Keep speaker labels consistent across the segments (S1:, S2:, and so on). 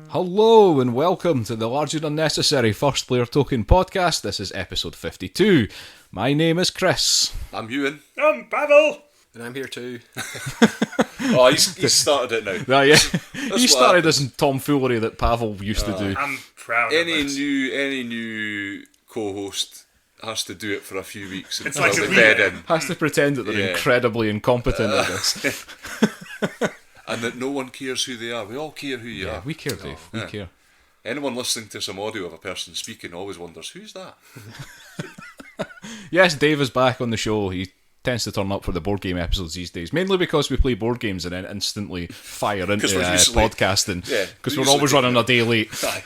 S1: Hello and welcome to the Large and Unnecessary First Player Token podcast. This is episode 52. My name is Chris.
S2: I'm Euan.
S3: I'm Pawel.
S4: And I'm here too.
S2: Oh, he's started it now.
S1: Yeah. He started this tomfoolery that Pawel used to do.
S3: I'm proud
S2: Any
S3: of it.
S2: any new co-host has to do it for a few weeks
S3: It's
S2: until
S3: like a
S2: they're bed
S3: relay.
S2: in,
S1: Has to pretend that they're
S2: Yeah.
S1: incredibly incompetent at this.
S2: and that no one cares who they are. We all care who you
S1: Yeah,
S2: are.
S1: we care, Dave. We care.
S2: Anyone listening to some audio of a person speaking always wonders, who's that?
S1: Yes, Dave is back on the show. He tends to turn up for the board game episodes these days, mainly because we play board games and then instantly fire into
S2: we're usually-
S1: podcasting.
S2: Yeah,
S1: Because
S2: we're
S1: we're always
S2: usually-
S1: running a day late.
S2: Aye.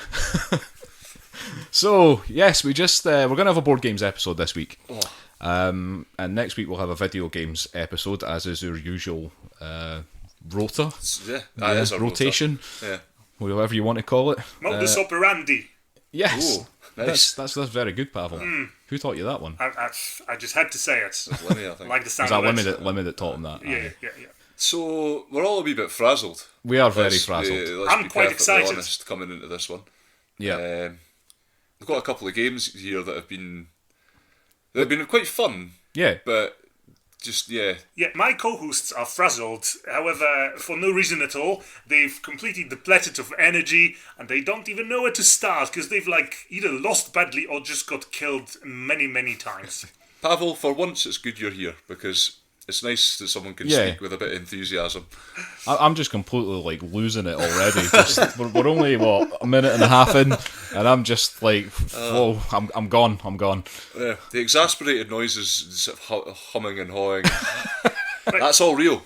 S1: So, yes, we're going to have a board games episode this week.
S2: Oh.
S1: And next week we'll have a video games episode, as is our usual rota.
S2: Yeah, that is a
S1: rotation,
S2: Yeah.
S1: whatever you want to call it.
S3: Modus operandi.
S1: Yes,
S2: Ooh, nice.
S1: that's very good, Pawel. Who taught you that one?
S3: I just had to say it.
S2: Lemmy, I think.
S3: Like the
S1: Is
S3: sound
S1: that
S3: of it.
S1: Lemmy that taught him that?
S3: Yeah.
S2: So we're all a wee bit frazzled.
S1: We are very
S2: Let's
S1: frazzled.
S2: let's
S3: I'm
S2: be
S3: quite
S2: perfectly
S3: excited.
S2: honest coming into this one.
S1: Yeah.
S2: We've got a couple of games here that have been quite fun,
S1: Yeah.
S2: but just
S3: Yeah, my co-hosts are frazzled. However, for no reason at all, they've completely depleted of energy, and they don't even know where to start because they've either lost badly or just got killed many, many times.
S2: Pawel, for once it's good you're here because it's nice that someone can
S1: Yeah.
S2: speak with a bit of enthusiasm.
S1: I'm just completely losing it already. Just, we're only a minute and a half in, and I'm just like, whoa, I'm gone.
S2: The exasperated noises, sort of humming and hawing, that's all real.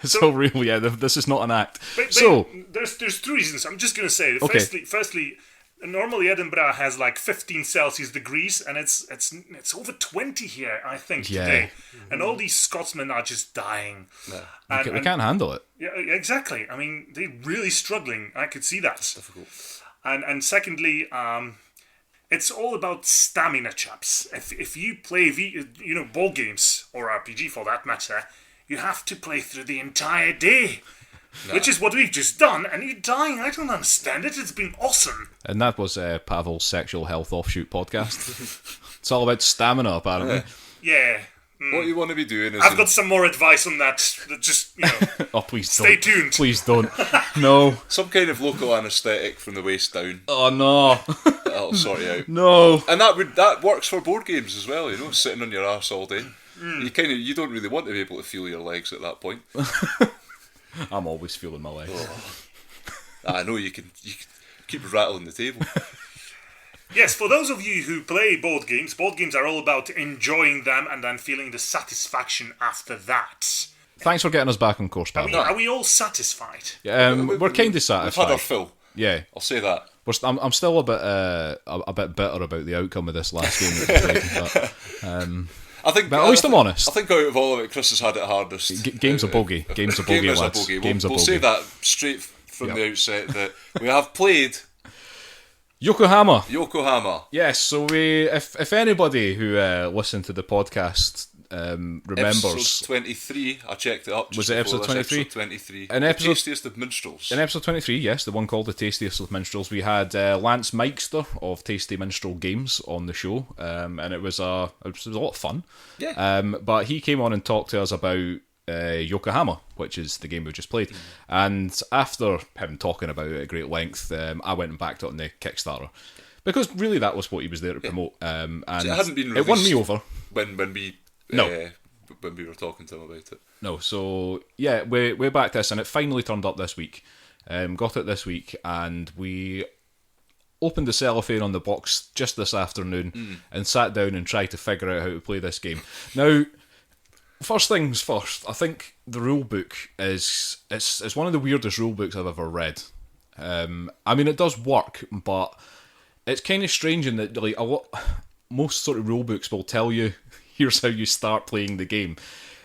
S1: So really, yeah, this is not an act.
S3: But
S1: So
S3: there's two reasons. I'm just going to say,
S1: Okay.
S3: firstly, normally Edinburgh has 15 Celsius degrees, and it's over 20 here, I think,
S1: Yeah.
S3: today. And all these Scotsmen are just dying.
S1: we can't handle it.
S3: Yeah, exactly. I mean, they're really struggling. I could see that.
S2: Difficult.
S3: And secondly, it's all about stamina, chaps. If you play board games or RPG for that matter, you have to play through the entire day. Which is what we've just done, and you're dying. I don't understand it. It's been awesome.
S1: And that was Pawel's Sexual Health Offshoot podcast. It's all about stamina, apparently.
S3: Yeah.
S2: What you want to be doing is
S3: I've got some more advice on that. Just,
S1: Oh, please
S3: stay
S1: don't.
S3: tuned.
S1: Please don't. No.
S2: some kind of local anaesthetic from the waist down.
S1: Oh, no.
S2: That'll sort you out.
S1: No.
S2: And that works for board games as well. Sitting on your arse all day. You don't really want to be able to feel your legs at that point.
S1: I'm always feeling my legs.
S2: I know you can keep rattling the table.
S3: Yes, for those of you who play board games are all about enjoying them and then feeling the satisfaction after that.
S1: Thanks for getting us back on course, Pawel.
S3: Are we all satisfied?
S1: We're kind of
S2: We've
S1: satisfied.
S2: had our fill.
S1: Yeah.
S2: I'll say that.
S1: I'm still a bit bitter about the outcome of this last game that we played.
S2: I think,
S1: But at least I'm honest.
S2: I think out of all of it, Chris has had it hardest.
S1: Game's a bogey. Game's a bogey,
S2: Game is a
S1: lads.
S2: bogey.
S1: Game's a
S2: We'll
S1: bogey.
S2: say that straight from
S1: Yep.
S2: the outset that we have played
S1: Yokohama.
S2: Yokohama.
S1: Yes, so if anybody who listened to the podcast remembers...
S2: Episode 23, I checked it up. Just
S1: Was it episode
S2: before this,
S1: 23?
S2: Episode 23.
S1: An
S2: The
S1: episode-
S2: Tastiest of Minstrels.
S1: In episode 23, yes, the one called The Tastiest of Minstrels, we had Lance Meister of Tasty Minstrel Games on the show, and it was a lot of fun.
S2: Yeah.
S1: But he came on and talked to us about Yokohama, which is the game we just played. And after him talking about it at great length, I went and backed it on the Kickstarter. Because really that was what he was there to promote. And
S2: So it hadn't been
S1: it won me
S2: released
S1: over.
S2: when we
S1: No.
S2: when we were talking to him about it.
S1: No, so yeah, we backed this and it finally turned up this week. Got it this week and we opened the cellophane on the box just this afternoon and sat down and tried to figure out how to play this game. Now, first things first, I think the rule book is it's one of the weirdest rule books I've ever read. I mean, it does work, but it's kind of strange in that like most sort of rule books will tell you, here's how you start playing the game.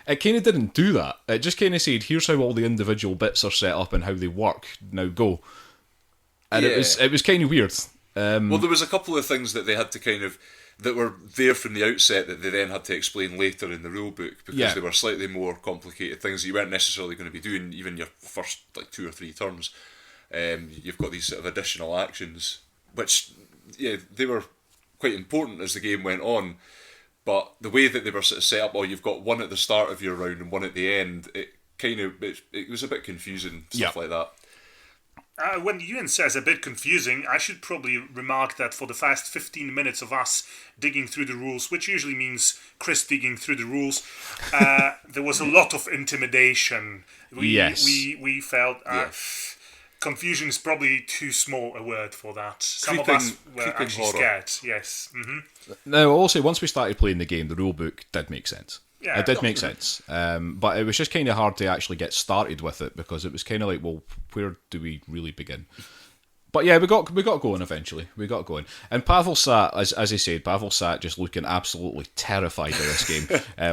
S1: It kind of didn't do that. It just kind of said, here's how all the individual bits are set up and how they work. Now go. And it was kind of weird.
S2: Well, there was a couple of things that they had to kind of, that were there from the outset that they then had to explain later in the rule book because they were slightly more complicated things that you weren't necessarily going to be doing even your first like 2 or 3 turns. You've got these sort of additional actions, which they were quite important as the game went on. But the way that they were sort of set up, you've got one at the start of your round and one at the end, it was a bit confusing, stuff like that.
S3: When Euan says a bit confusing, I should probably remark that for the first 15 minutes of us digging through the rules, which usually means Chris digging through the rules, there was a lot of intimidation. We felt... Confusion is probably too small a word for that. Some of us were actually scared, yes. Mm-hmm.
S1: Now, also, once we started playing the game, the rulebook did make sense. Yeah, it did make sense. But it was just kind of hard to actually get started with it because it was kind of like, well, where do we really begin? But yeah, we got going eventually. We got going. And Pawel sat, as he said, Pawel sat just looking absolutely terrified of this game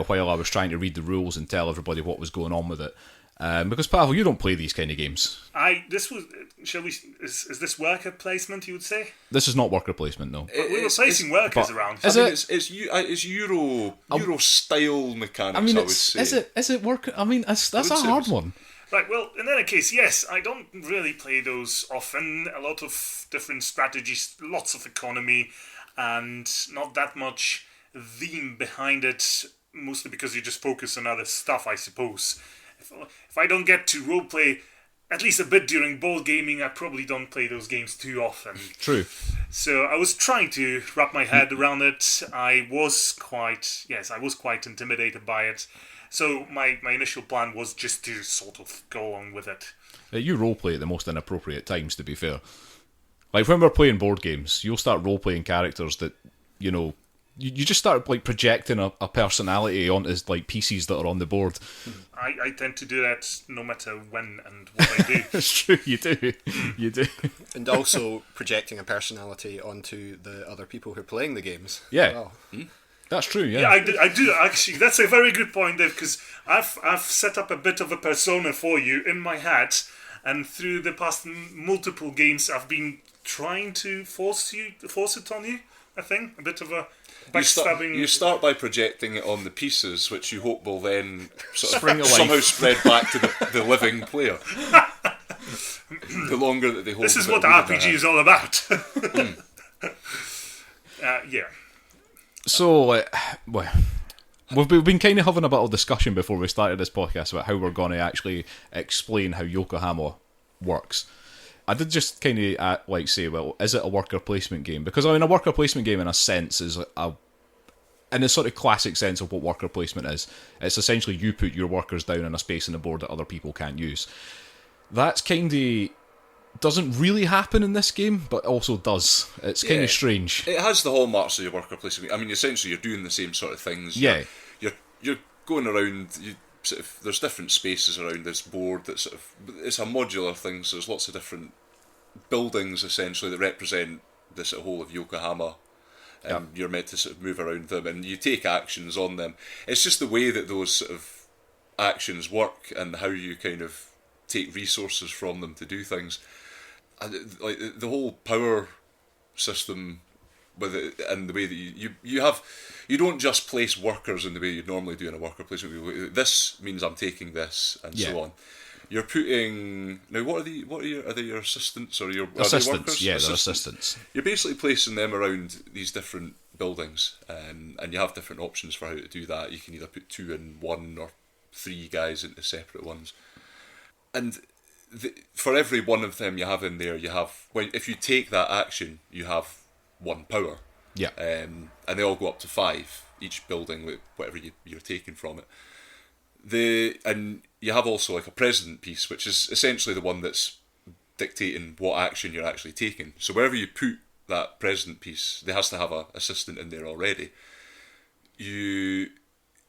S1: while I was trying to read the rules and tell everybody what was going on with it. Because Pawel, you don't play these kind of games.
S3: Is this worker placement, you would say?
S1: This is not worker placement, no.
S3: We were placing workers around.
S2: It's Euro style mechanics, I would say.
S1: Is it worker? I mean, that's a hard one.
S3: Right, well, in that case, yes, I don't really play those often. A lot of different strategies, lots of economy, and not that much theme behind it, mostly because you just focus on other stuff, I suppose. If I don't get to roleplay at least a bit during board gaming, I probably don't play those games too often.
S1: True.
S3: So I was trying to wrap my head around it. I was quite intimidated by it. So my initial plan was just to sort of go along with it.
S1: You roleplay at the most inappropriate times, to be fair. Like when we're playing board games, you'll start roleplaying characters that, you just start like projecting a personality onto like pieces that are on the board.
S3: I tend to do that no matter when and what I do.
S1: It's true, you do. You do.
S4: And also projecting a personality onto the other people who are playing the games.
S1: Yeah.
S4: Well.
S1: That's true, yeah.
S3: Yeah, I do actually. That's a very good point, Dave, because I've set up a bit of a persona for you in my head, and through the past multiple games, I've been trying to force it on you. I think a bit of a backstabbing.
S2: You start by projecting it on the pieces, which you hope will then sort of somehow spread back to the living player. The longer that they hold.
S3: This is what RPG is all about. Yeah.
S1: So, we've been kind of having a bit of discussion before we started this podcast about how we're going to actually explain how Yokohama works. I did just kind of say, well, is it a worker placement game? Because I mean, a worker placement game in a sense is in a sort of classic sense of what worker placement is. It's essentially you put your workers down in a space on the board that other people can't use. That's kind of doesn't really happen in this game, but also does. It's kind of strange.
S2: It has the hallmarks of your worker placement. I mean, essentially, you're doing the same sort of things.
S1: Yeah,
S2: you're going around. There's different spaces around this board that it's a modular thing. So there's lots of different buildings essentially that represent the sort of whole of Yokohama. And you're meant to sort of move around them, and you take actions on them. It's just the way that those sort of actions work and how you kind of take resources from them to do things. Like the whole power system with it, and the way that you don't just place workers in the way you'd normally do in a worker placement. This means I'm taking this, and so on. You're putting now. Are they your assistants or your
S1: assistants? Yeah, they're assistants.
S2: You're basically placing them around these different buildings, and you have different options for how to do that. You can either put 2 in 1 or 3 guys into separate ones, and for every one of them you have in there, you have if you take that action, you have 1 power.
S1: Yeah,
S2: and they all go up to 5 each building with whatever you're taking from it. And you have also like a president piece, which is essentially the one that's dictating what action you're actually taking. So wherever you put that president piece, there has to have an assistant in there already. When you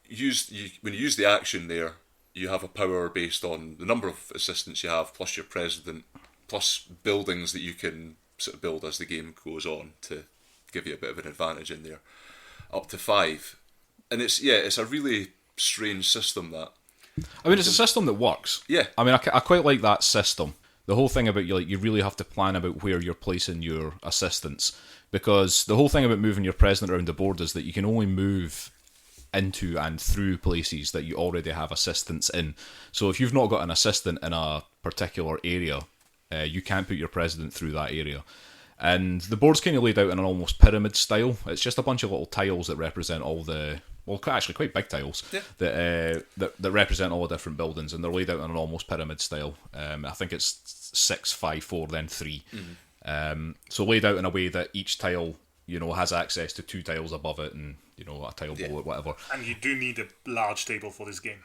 S2: use the action there, you have a power based on the number of assistants you have plus your president plus buildings that you can sort of build as the game goes on to give you a bit of an advantage in there, up to 5. And it's a really strange system, that.
S1: I mean, it's a system that works.
S2: Yeah.
S1: I mean, I quite like that system. The whole thing about you really have to plan about where you're placing your assistants, because the whole thing about moving your president around the board is that you can only move into and through places that you already have assistants in. So if you've not got an assistant in a particular area, you can't put your president through that area. And the board's kind of laid out in an almost pyramid style. It's just a bunch of little tiles that represent all the, well, actually quite big tiles, that represent all the different buildings, and they're laid out in an almost pyramid style. I think it's 6, 5, 4, then 3. So laid out in a way that each tile, has access to 2 tiles above it, and a tile below it, whatever.
S3: And you do need a large table for this game.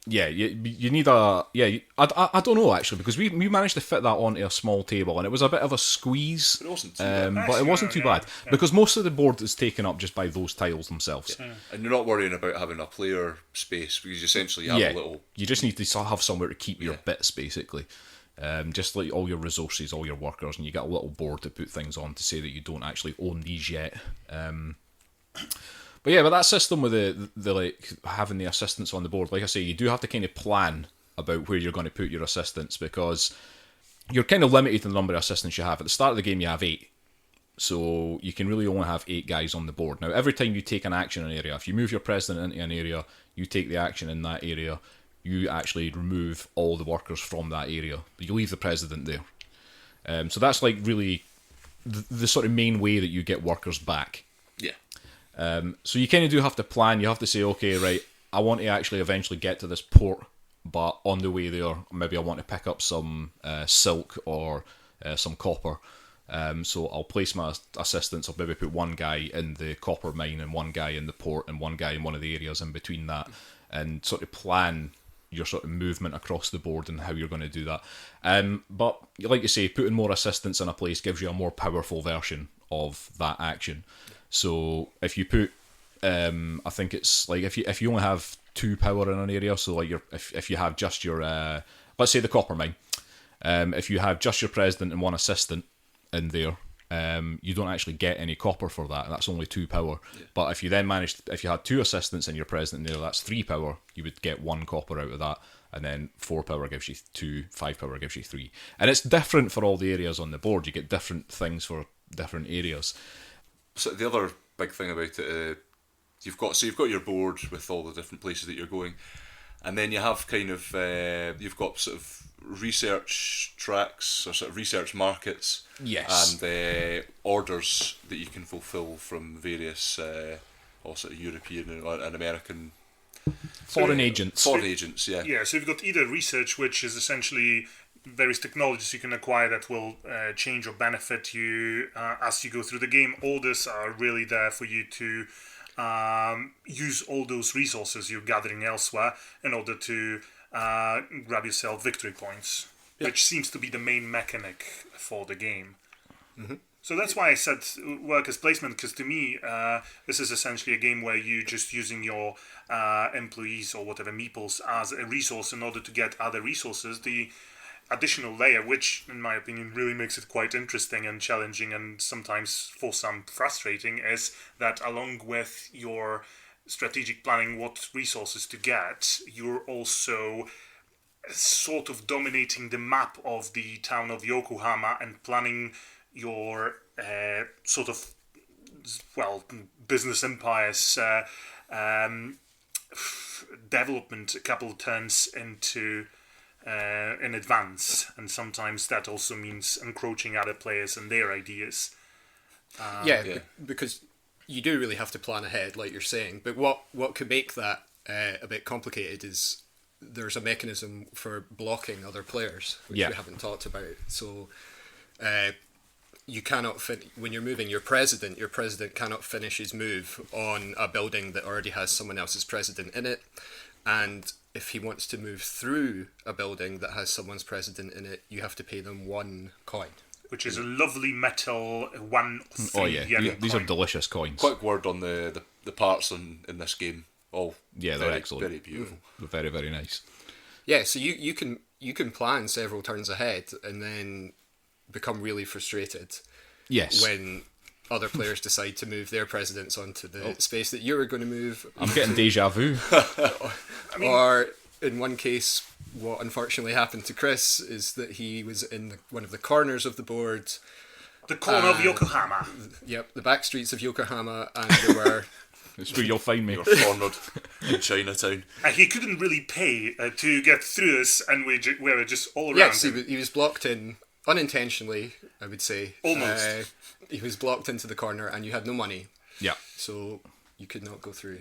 S1: Yeah, you need a... Yeah, I don't know, actually, because we managed to fit that onto a small table, and it was a bit of a squeeze.
S2: But it wasn't too bad.
S1: But it wasn't too bad, because most of the board is taken up just by those tiles themselves.
S2: Yeah. And you're not worrying about having a player space, because essentially you have a little...
S1: You just need to have somewhere to keep your bits, basically. Just like all your resources, all your workers, and you get a little board to put things on to say that you don't actually own these yet. But that system with the like having the assistants on the board, like I say, you do have to kind of plan about where you're going to put your assistants, because you're kind of limited to the number of assistants you have. At the start of the game, you have 8. So you can really only have 8 guys on the board. Now, every time you take an action in an area, if you move your president into an area, you take the action in that area, you actually remove all the workers from that area. But you leave the president there. So that's like really the sort of main way that you get workers back.
S2: Yeah.
S1: So you kind of do have to plan. You have to say, okay, right, I want to actually eventually get to this port, but on the way there, maybe I want to pick up some silk or some copper. So I'll place my assistants. I'll maybe put one guy in the copper mine and one guy in the port and one guy in one of the areas in between that, and sort of plan your sort of movement across the board and how you're going to do that. But like you say, putting more assistants in a place gives you a more powerful version of that action. So if you put, I think it's like if you only have 2 power in an area, so like if you have just your, let's say the copper mine, if you have just your president and 1 assistant in there, you don't actually get any copper for that, and that's only 2 power. Yeah. But if you then if you had 2 assistants and your president in there, that's 3 power, you would get 1 copper out of that, and then 4 power gives you 2, 5 power gives you 3. And it's different for all the areas on the board. You get different things for different areas.
S2: So the other big thing about it, you've got your board with all the different places that you're going, and then you have kind of you've got sort of research tracks or sort of research markets,
S1: yes,
S2: and orders that you can fulfill from various all sort of European and American
S1: foreign agents.
S2: Yeah.
S3: Yeah, so you've got either research, which is essentially various technologies you can acquire that will change or benefit you as you go through the game. Orders are really there for you to use all those resources you're gathering elsewhere in order to grab yourself victory points, which seems to be the main mechanic for the game.
S2: Mm-hmm.
S3: So that's why I said work as placement, because to me, this is essentially a game where you're just using your employees or whatever meeples as a resource in order to get other resources. The additional layer, which in my opinion really makes it quite interesting and challenging and sometimes for some frustrating, is that along with your strategic planning what resources to get, you're also sort of dominating the map of the town of Yokohama and planning your sort of, well, business empire's development a couple of turns into in advance, and sometimes that also means encroaching other players and their ideas.
S4: Because you do really have to plan ahead, like you're saying. But what could make that a bit complicated is there's a mechanism for blocking other players, which we haven't talked about. So you cannot when you're moving your president cannot finish his move on a building that already has someone else's president in it. And if he wants to move through a building that has someone's president in it, you have to pay them 1 coin.
S3: Which is a lovely metal 1 3
S1: Oh yeah, these are delicious coins.
S2: Quick word on the parts in this game. All
S1: they're excellent.
S2: Very beautiful.
S1: They're very, very nice.
S4: Yeah, so you can plan several turns ahead, and then become really frustrated
S1: Yes.
S4: when other players decide to move their presidents onto the space that you were going to move.
S1: I'm getting deja vu.
S4: Or in one case, what unfortunately happened to Chris is that he was in one of the corners of the board.
S3: The corner of Yokohama.
S4: Yep, the back streets of Yokohama, and there were...
S1: It's where you'll find me.
S2: You're cornered in Chinatown.
S3: And he couldn't really pay to get through us, and we were just all around
S4: Yes,
S3: him.
S4: he was blocked in, unintentionally, I would say.
S3: Almost.
S4: He was blocked into the corner, and you had no money,
S1: Yeah.
S4: so you could not go through.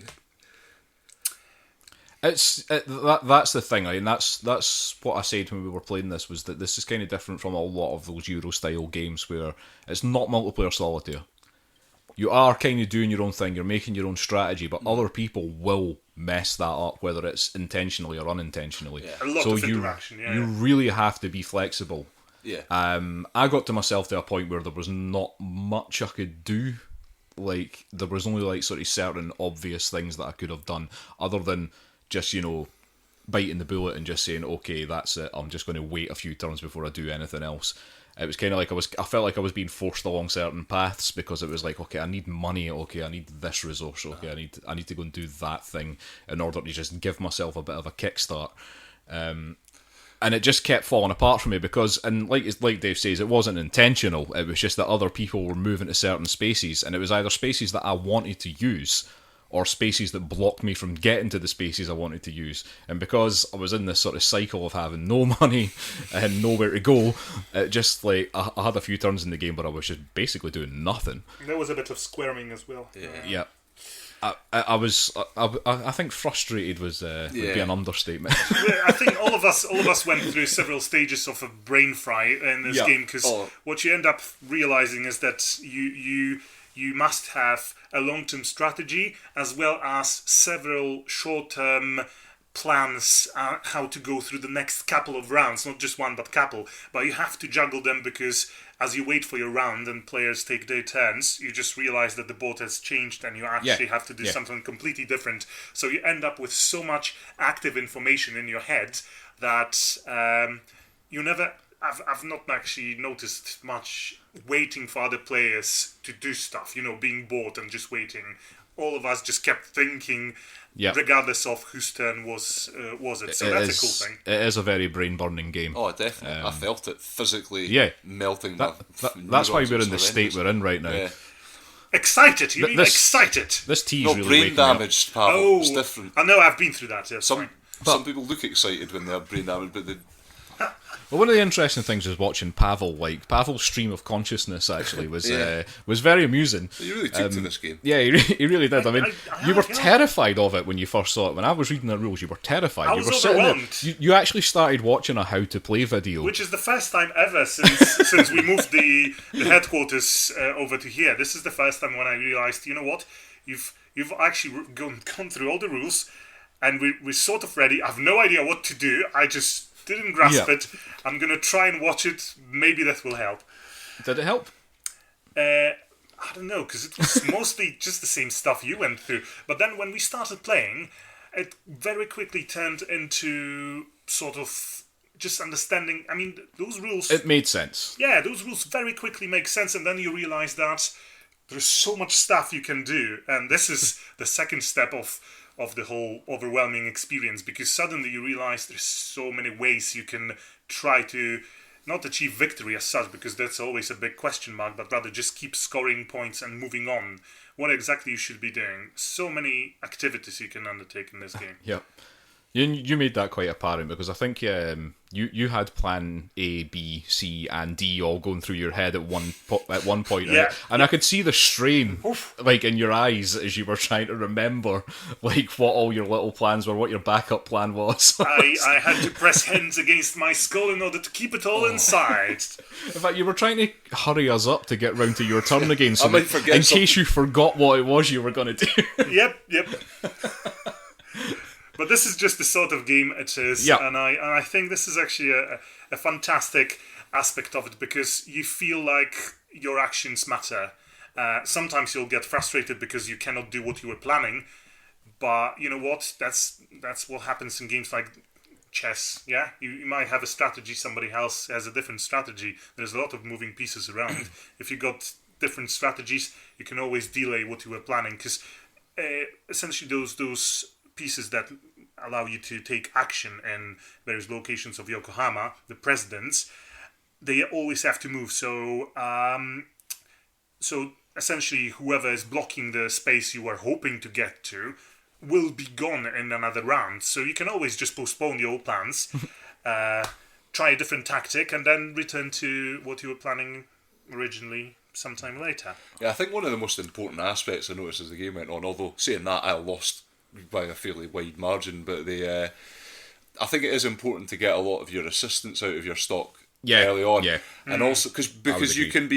S1: That's the thing, right? And that's what I said when we were playing this, was that this is kind of different from a lot of those Euro-style games where it's not multiplayer solitaire. You are kind of doing your own thing, you're making your own strategy, but other people will mess that up, whether it's intentionally or unintentionally.
S2: Yeah.
S3: A lot
S1: So
S3: of interaction,
S1: you really have to be flexible.
S2: Yeah.
S1: I got to myself to a point where there was not much I could do. Like, there was only like sort of certain obvious things that I could have done, other than just, biting the bullet and just saying, okay, that's it, I'm just going to wait a few turns before I do anything else. It was kind of like I felt like I was being forced along certain paths, because it was like, okay, I need money, okay, I need this resource, okay, I need to go and do that thing in order to just give myself a bit of a kickstart. And it just kept falling apart for me because, and like Dave says, it wasn't intentional. It was just that other people were moving to certain spaces, and it was either spaces that I wanted to use or spaces that blocked me from getting to the spaces I wanted to use. And because I was in this sort of cycle of having no money and nowhere to go, it just like I had a few turns in the game where I was just basically doing nothing.
S3: There was a bit of squirming as well.
S1: Yeah. I think frustrated would be an understatement.
S3: I think all of us went through several stages of a brain fry in this game, because what you end up realizing is that you must have a long-term strategy as well as several short-term plans how to go through the next couple of rounds, not just one but couple, but you have to juggle them, because as you wait for your round and players take their turns, you just realize that the board has changed and you actually have to do something completely different. So you end up with so much active information in your head that you never... I've not actually noticed much waiting for other players to do stuff, being bored and just waiting. All of us just kept thinking, regardless of whose turn was it. So that's a cool thing.
S1: It is a very brain-burning game.
S2: Oh, definitely. I felt it physically melting.
S1: That's why we're in the state we're in right now.
S2: Yeah.
S3: Excited, you mean excited?
S1: This tea's
S2: No,
S1: really
S2: brain
S1: waking me up.
S2: damaged, Pawel.
S3: Oh,
S2: It's different.
S3: I know, I've been through that. Yeah,
S2: Some people look excited when they have brain damage, but they...
S1: Well, one of the interesting things was watching Pawel's stream of consciousness actually was very amusing.
S2: You really took to this game.
S1: Yeah, he really did. I mean, you were
S3: yeah.
S1: terrified of it when you first saw it. When I was reading the rules, you were terrified.
S3: I
S1: You
S3: was
S1: were sitting there.
S3: overwhelmed.
S1: You actually started watching a how to play video.
S3: Which is the first time ever since we moved the headquarters over to here. This is the first time when I realised, you know what, you've actually gone through all the rules, and we're sort of ready. I've no idea what to do. I just didn't grasp it. I'm going to try and watch it. Maybe that will help.
S1: Did it help?
S3: I don't know, because it was mostly just the same stuff you went through. But then when we started playing, it very quickly turned into sort of just understanding. I mean, those rules...
S1: It made sense.
S3: Yeah, those rules very quickly make sense, and then you realise that there's so much stuff you can do. And this is the second step of the whole overwhelming experience, because suddenly you realise there's so many ways you can try to not achieve victory as such, because that's always a big question mark, but rather just keep scoring points and moving on. What exactly you should be doing. So many activities you can undertake in this game.
S1: Yep. You made that quite apparent, because I think you had plan A, B, C, and D all going through your head at one point,
S3: Yeah.
S1: and I could see the strain like in your eyes as you were trying to remember like what all your little plans were, what your backup plan was.
S3: I had to press hands against my skull in order to keep it all inside.
S1: In fact, you were trying to hurry us up to get round to your turn again, so
S2: I might
S1: that
S2: forget
S1: in
S2: something.
S1: case you forgot what it was you were going to do.
S3: Yep. But this is just the sort of game it is,
S1: Yeah.
S3: and I think this is actually a fantastic aspect of it, because you feel like your actions matter. Sometimes you'll get frustrated because you cannot do what you were planning, but you know what? That's what happens in games like chess. Yeah, you might have a strategy. Somebody else has a different strategy. There's a lot of moving pieces around. If you got different strategies, you can always delay what you were planning, because essentially those pieces that allow you to take action in various locations of Yokohama, the presidents, they always have to move. So essentially, whoever is blocking the space you were hoping to get to will be gone in another round. So you can always just postpone the old plans, try a different tactic, and then return to what you were planning originally sometime later.
S2: Yeah, I think one of the most important aspects I noticed as the game went on, although saying that I lost by a fairly wide margin, but I think it is important to get a lot of your assistance out of your stock early on, and also because you can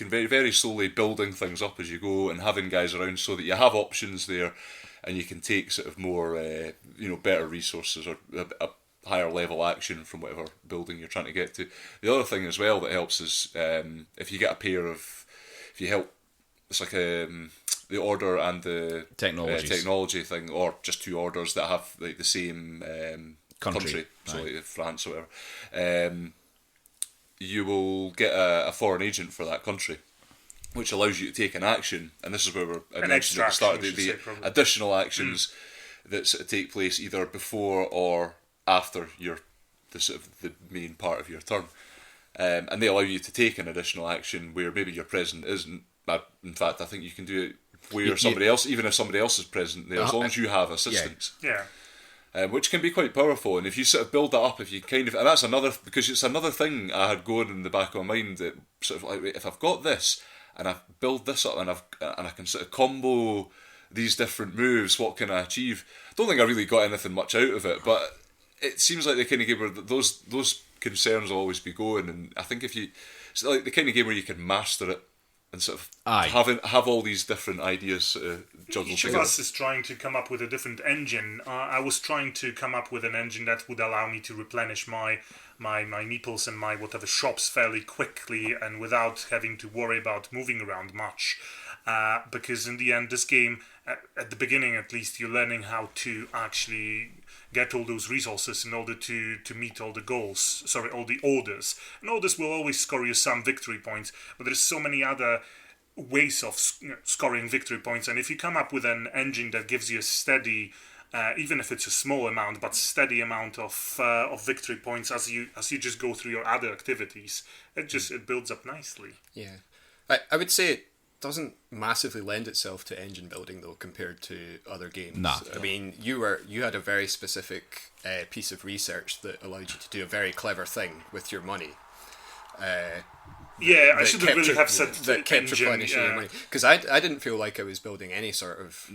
S2: very, very slowly building things up as you go and having guys around so that you have options there, and you can take sort of more better resources or a higher level action from whatever building you're trying to get to. The other thing as well that helps is if you get a pair of, if you help, it's like the order and the technology thing, or just two orders that have like the same country, so like France or whatever, you will get a foreign agent for that country, which allows you to take an action, and this is where I mentioned at the start, the additional actions that sort of take place either before or after the main part of your turn, and they allow you to take an additional action where maybe your present isn't. In fact, I think you can do it where somebody else, even if somebody else is present there, as long as you have assistance. Which can be quite powerful, and if you sort of build that up, if you kind of, and that's another, because it's another thing I had going in the back of my mind, that sort of like, if I've got this and I build this up and I can sort of combo these different moves, what can I achieve? I don't think I really got anything much out of it, but it seems like the kind of game where those concerns will always be going, and I think it's like the kind of game where you can master it and sort of have all these different ideas juggled
S3: Each
S2: together.
S3: of us is trying to come up with a different engine. I was trying to come up with an engine that would allow me to replenish my meeples and my whatever shops fairly quickly and without having to worry about moving around much. Because in the end, this game, at the beginning at least, you're learning how to actually get all those resources in order to meet all the goals, all the orders. And orders will always score you some victory points, but there's so many other ways of scoring victory points, and if you come up with an engine that gives you a steady, even if it's a small amount, but steady amount of victory points as you just go through your other activities, it builds up nicely.
S4: Yeah, I would say it doesn't massively lend itself to engine building though compared to other games.
S1: Nah.
S4: I mean, you had a very specific piece of research that allowed you to do a very clever thing with your money.
S3: I should really have said
S4: that kept replenishing your money, because I didn't feel like I was building any sort of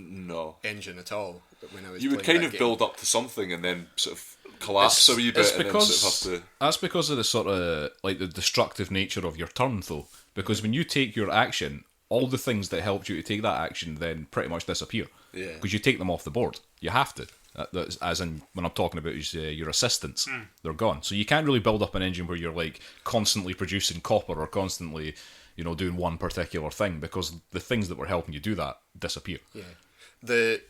S4: engine at all when I was.
S2: You would kind of build up to something and then sort of collapse a wee bit, and then sort of have to.
S1: That's because of the sort of like the destructive nature of your turn, though. Because when you take your action, all the things that helped you to take that action then pretty much disappear.
S2: Yeah.
S1: Because you take them off the board. You have to. That's, as in, when I'm talking about your assistants, they're gone. So you can't really build up an engine where you're like constantly producing copper or constantly, doing one particular thing, because the things that were helping you do that disappear.
S4: Yeah. The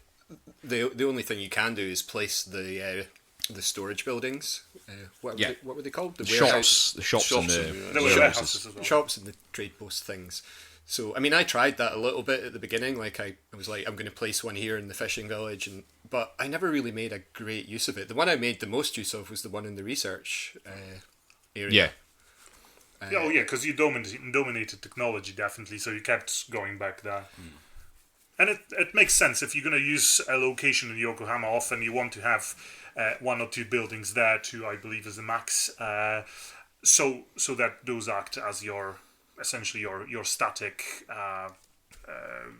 S4: only thing you can do is place the storage buildings. What were they called? The
S1: shops. The shops and the warehouses
S3: as well.
S4: Shops and the trade post things. So, I mean, I tried that a little bit at the beginning. Like, I was like, I'm going to place one here in the fishing village, but I never really made a great use of it. The one I made the most use of was the one in the research area.
S3: Yeah. Because you dominated technology, definitely, so you kept going back there. And it makes sense. If you're going to use a location in Yokohama, often you want to have one or two buildings there, too, I believe, is the max, so that those act as essentially your static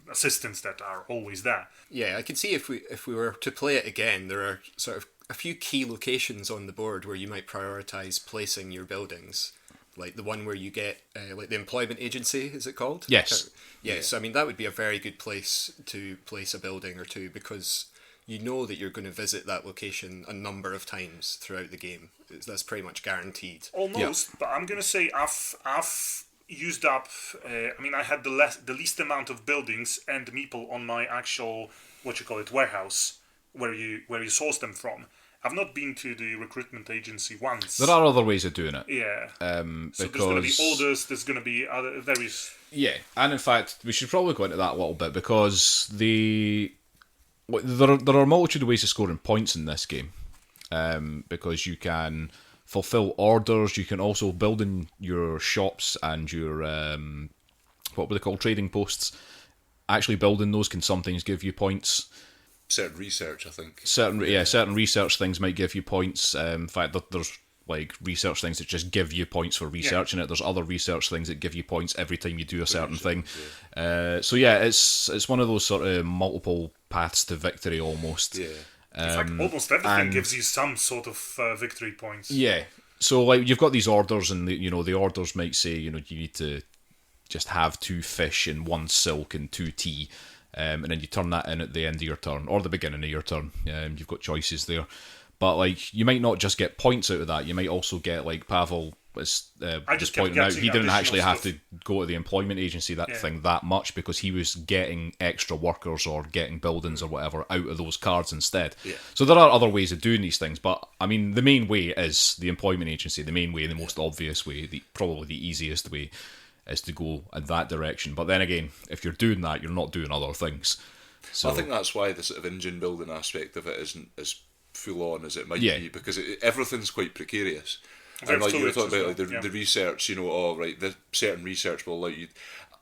S3: assistants that are always there.
S4: Yeah, I can see if we were to play it again, there are sort of a few key locations on the board where you might prioritise placing your buildings. Like the one where you get, like the employment agency, is it called?
S1: Yes.
S4: Yes, I mean, that would be a very good place to place a building or two, because you know that you're going to visit that location a number of times throughout the game. That's pretty much guaranteed.
S3: Almost, but I'm going to say I've used up. I had the least amount of buildings and meeple on my actual warehouse where you source them from. I've not been to the recruitment agency once.
S1: There are other ways of doing it.
S3: Yeah. So
S1: Because
S3: there's going to be orders. There's going to be other various.
S1: Yeah, and in fact, we should probably go into that a little bit because there are a multitude of ways of scoring points in this game. Because you can fulfill orders, you can also build in your shops and your what were they called, trading posts. Actually, building those can sometimes give you points.
S2: Certain research, I think.
S1: Certain research things might give you points. In fact, there's like research things that just give you points for researching it. There's other research things that give you points every time you do a certain thing. So it's one of those sort of multiple paths to victory almost.
S2: Yeah.
S3: In fact, almost everything gives you some sort of victory points.
S1: Yeah. So like you've got these orders, and the orders might say you need to just have 2 fish and 1 silk and 2 tea. And then you turn that in at the end of your turn or the beginning of your turn. You've got choices there, but like you might not just get points out of that. You might also get, like Pawel was just pointing out, he didn't actually have to go to the employment agency that much because he was getting extra workers or getting buildings or whatever out of those cards instead. Yeah. So there are other ways of doing these things, but I mean the main way is the employment agency. The main way, the most obvious way, probably the easiest way, is to go in that direction. But then again, if you're doing that, you're not doing other things. So
S2: I think that's why the sort of engine building aspect of it isn't as full on as it might be, because everything's quite precarious. And like you were talking about, like the research, the certain research will allow you.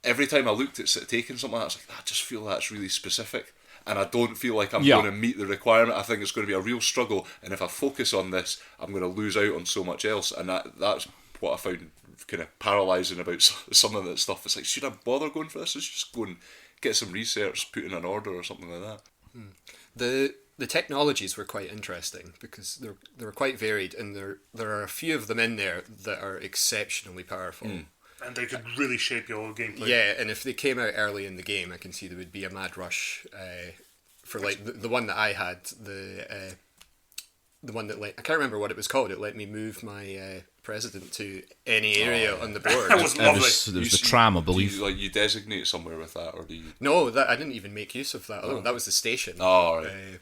S2: Every time I looked at taking something like that, I was like, I just feel that's really specific, and I don't feel like I'm going to meet the requirement. I think it's going to be a real struggle, and if I focus on this, I'm going to lose out on so much else, and that's what I found kind of paralysing about some of that stuff. It's like, should I bother going for this? Let's just go and get some research, put in an order or something like that.
S4: The technologies were quite interesting because they were quite varied, and there are a few of them in there that are exceptionally powerful.
S3: And they could really shape your gameplay.
S4: Yeah, and if they came out early in the game, I can see there would be a mad rush for like the one that I had, the one that I can't remember what it was called. It let me move my president to any area on the board.
S3: That was lovely.
S1: There was the tram, I believe.
S2: You designate somewhere with that, or do you?
S4: No, I didn't even make use of that. That was the station.
S2: Oh, right.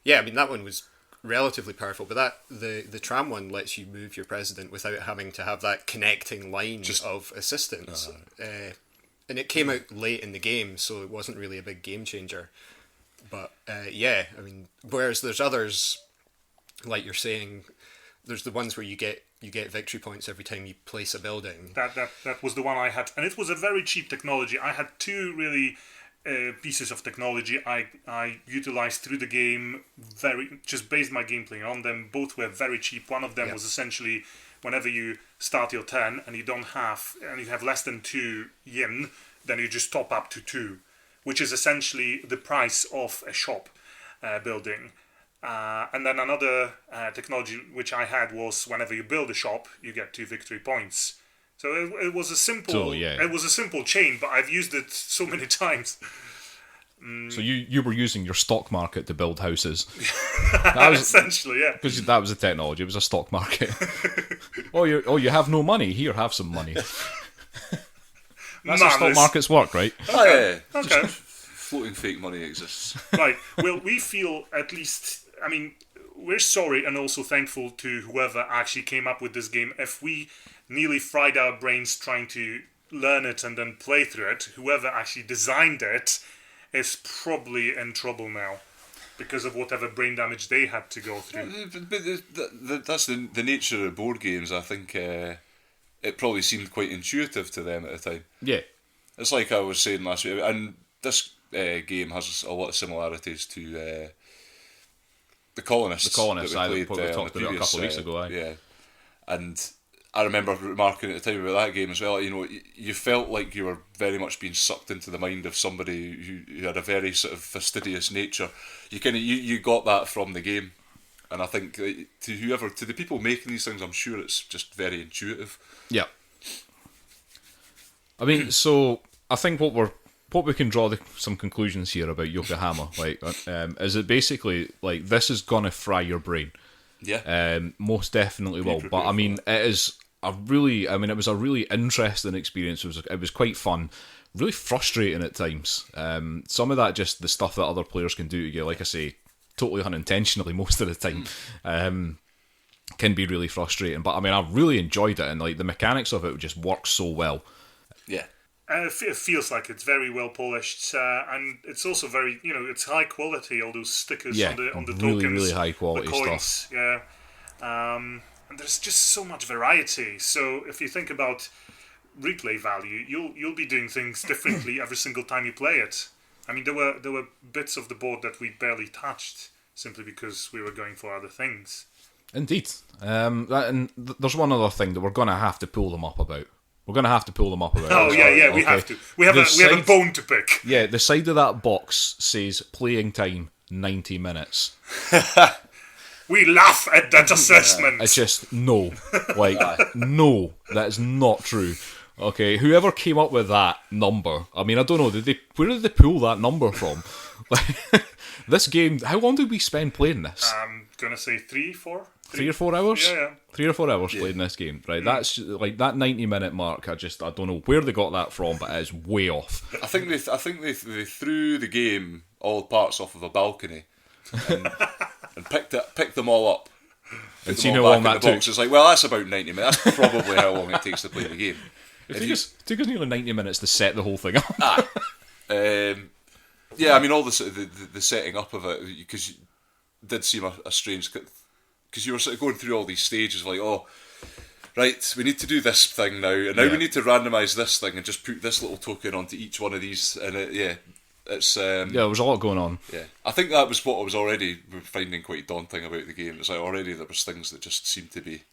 S4: Yeah, I mean that one was relatively powerful, but the tram one lets you move your president without having to have that connecting line of assistance. And it came out late in the game, so it wasn't really a big game changer. But I mean, whereas there's others, like you're saying, there's the ones where you get victory points every time you place a building.
S3: That was the one I had, and it was a very cheap technology. I had 2 really pieces of technology I utilized through the game, just based my gameplay on them. Both were very cheap. One of them was essentially whenever you start your turn and you have less than 2 yen, then you just top up to 2, which is essentially the price of a shop building. And then another technology which I had was whenever you build a shop, you get 2 victory points. So it was a simple. It was a simple chain, but I've used it so many times.
S1: So you were using your stock market to build houses.
S3: Essentially, yeah.
S1: Because that was the technology. It was a stock market. you have no money. Here, have some money. That's how stock markets work, right?
S2: Oh yeah.
S3: Okay.
S2: Floating fake money exists.
S3: Right. Well, we feel at least. I mean, we're sorry and also thankful to whoever actually came up with this game. If we nearly fried our brains trying to learn it and then play through it, whoever actually designed it is probably in trouble now because of whatever brain damage they had to go through.
S2: But that's the nature of board games. I think it probably seemed quite intuitive to them at the time.
S1: Yeah.
S2: It's like I was saying last week, and this game has a lot of similarities to the Colonists.
S1: The Colonists,
S2: that
S1: we talked about a couple of weeks ago.
S2: Yeah, and I remember remarking at the time about that game as well. You felt like you were very much being sucked into the mind of somebody who had a very sort of fastidious nature. You got that from the game, and I think to the people making these things, I'm sure it's just very intuitive.
S1: Yeah. I mean, so I think what we can draw some conclusions here about Yokohama, is it basically like this is gonna fry your brain.
S2: Yeah.
S1: Most definitely will. But I mean, it was a really interesting experience. It was quite fun, really frustrating at times. Some of that just the stuff that other players can do to you. Like I say, totally unintentionally most of the time, can be really frustrating. But I mean, I really enjoyed it, and like the mechanics of it just work so well.
S2: Yeah.
S3: It feels like it's very well polished, and it's also very, it's high quality. All those stickers on the
S1: really,
S3: tokens,
S1: really high quality
S3: the coins,
S1: stuff.
S3: Yeah, and there's just so much variety. So if you think about replay value, you'll be doing things differently every single time you play it. I mean, there were bits of the board that we barely touched simply because we were going for other things.
S1: Indeed, and there's one other thing that we're going to have to pull them up about. We're going to have to pull them up about.
S3: Oh yeah, we have to. We have a bone to pick.
S1: Yeah, the side of that box says playing time 90 minutes.
S3: We laugh at that assessment.
S1: It's just no, no, that is not true. Okay, whoever came up with that number, I mean, I don't know, where did they pull that number from? This game, how long did we spend playing this?
S3: I'm gonna say 3
S1: or 4 hours?
S3: Yeah.
S1: 3 or 4 hours playing this game, right? That's like that 90-minute mark. I don't know where they got that from, but it is way off.
S2: I think they threw the game all parts off of a balcony and picked them all up.
S1: And seen how long that took.
S2: It's like, well, that's about 90 minutes. That's probably how long it takes to play the game.
S1: It took us nearly 90 minutes to set the whole thing up.
S2: Yeah, I mean, all the setting up of it, because it did seem a strange, because you were sort of going through all these stages of like, oh, right, we need to do this thing now, and now we need to randomise this thing and just put this little token onto each one of these, and it's
S1: there was a lot going on.
S2: Yeah, I think that was what I was already finding quite daunting about the game. It's like already there was things that just seemed to be.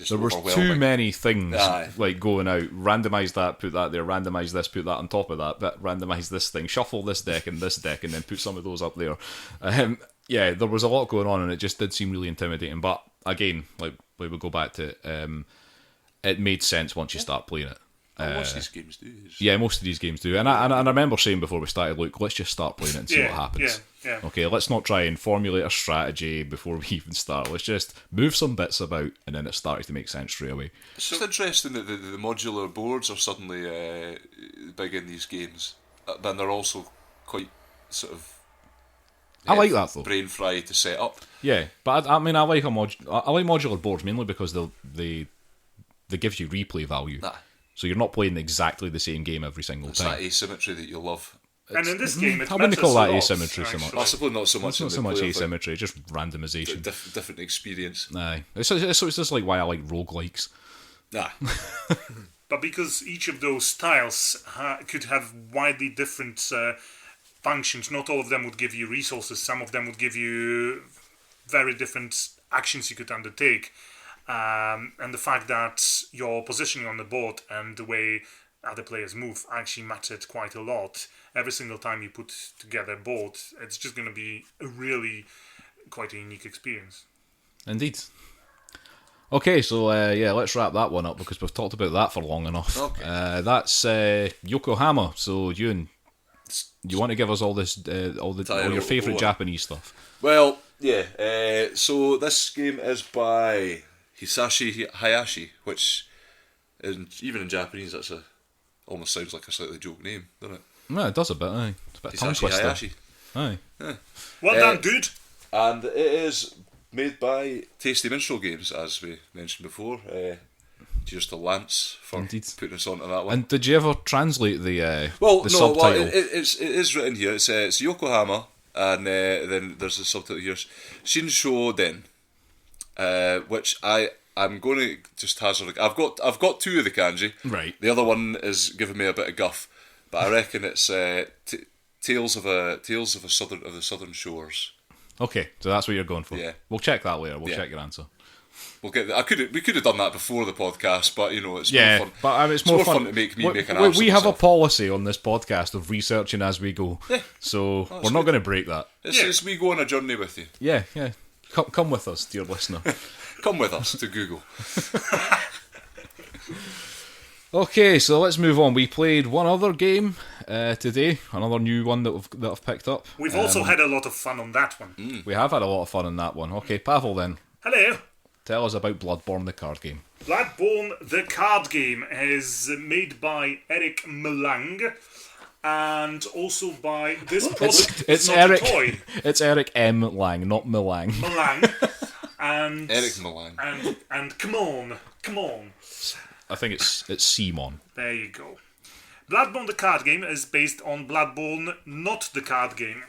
S1: There was too many things like going out. Randomise that, put that there. Randomise this, put that on top of that. But randomise this thing, shuffle this deck and then put some of those up there. There was a lot going on, and it just did seem really intimidating. But again, like we go back to it made sense once you start playing it.
S2: Most of these games do.
S1: Yeah, most of these games do. And I remember saying before we started, look, let's just start playing it and see what happens.
S3: Yeah.
S1: Okay, let's not try and formulate a strategy before we even start. Let's just move some bits about, and then it started to make sense straight away.
S2: It's just interesting that the modular boards are suddenly big in these games. Then they're also quite sort of...
S1: I like that, though.
S2: Brain fry to set up.
S1: Yeah, but I mean, I like modular boards mainly because they give you replay value. So you're not playing exactly the same game every single time.
S2: It's that asymmetry that you love.
S3: And in this game,
S1: I wouldn't call that asymmetry so much.
S2: Possibly not so much.
S1: It's not so much asymmetry, just randomisation.
S2: Different experience.
S1: Aye. It's just like why I like roguelikes.
S3: But because each of those styles could have widely different functions, not all of them would give you resources, some of them would give you very different actions you could undertake. And the fact that your positioning on the board and the way other players move actually mattered quite a lot. Every single time you put together a board, it's just going to be a really quite a unique experience.
S1: Indeed. Okay, so let's wrap that one up because we've talked about that for long enough.
S2: Okay.
S1: That's Yokohama. So Euan, you want to give us all this, all your favourite Japanese stuff?
S2: Well, yeah. So this game is by Hisashi Hayashi, which even in Japanese, almost sounds like a slightly joke name, doesn't it?
S1: No, it does a bit. Aye. It's a bit tongue twister.
S2: Hayashi.
S1: Aye.
S2: Yeah.
S3: Well done, dude.
S2: And it is made by Tasty Minstrel Games, as we mentioned before. Cheers to Lance for putting us onto that one.
S1: And did you ever translate the
S2: Well,
S1: subtitle?
S2: it is written here. It's Yokohama, and then there's a subtitle here, Shinsho Den, which I'm going to just hazard. I've got two of the kanji.
S1: Right.
S2: The other one is giving me a bit of guff, but I reckon it's Tales of the Southern Shores.
S1: Okay, so that's what you're going for.
S2: Yeah.
S1: We'll check that later. We'll check your answer.
S2: We'll get. We could have done that before the podcast, but it's
S1: more
S2: fun.
S1: But it's more fun
S2: to make an ass
S1: we
S2: of
S1: have
S2: myself.
S1: a policy on this podcast of researching as we go.
S2: Yeah.
S1: So we're not going to break that.
S2: It's we go on a journey with you.
S1: Yeah. Come with us, dear listener.
S2: Come with us to Google.
S1: Okay, so let's move on. We played one other game today, another new one that I've picked up.
S3: We've also had a lot of fun on that one.
S1: We have had a lot of fun on that one. Okay, Pawel then.
S3: Hello.
S1: Tell us about Bloodborne, the card game.
S3: Bloodborne, the card game, is made by Eric Melang. and also by this product.
S1: It's
S3: not
S1: Eric.
S3: a toy.
S1: It's Eric M. Lang, not Milang.
S3: Milan. And
S2: Eric Milan.
S3: and come on.
S1: I think it's Simon.
S3: There you go. Bloodborne the card game is based on Bloodborne, not the card game,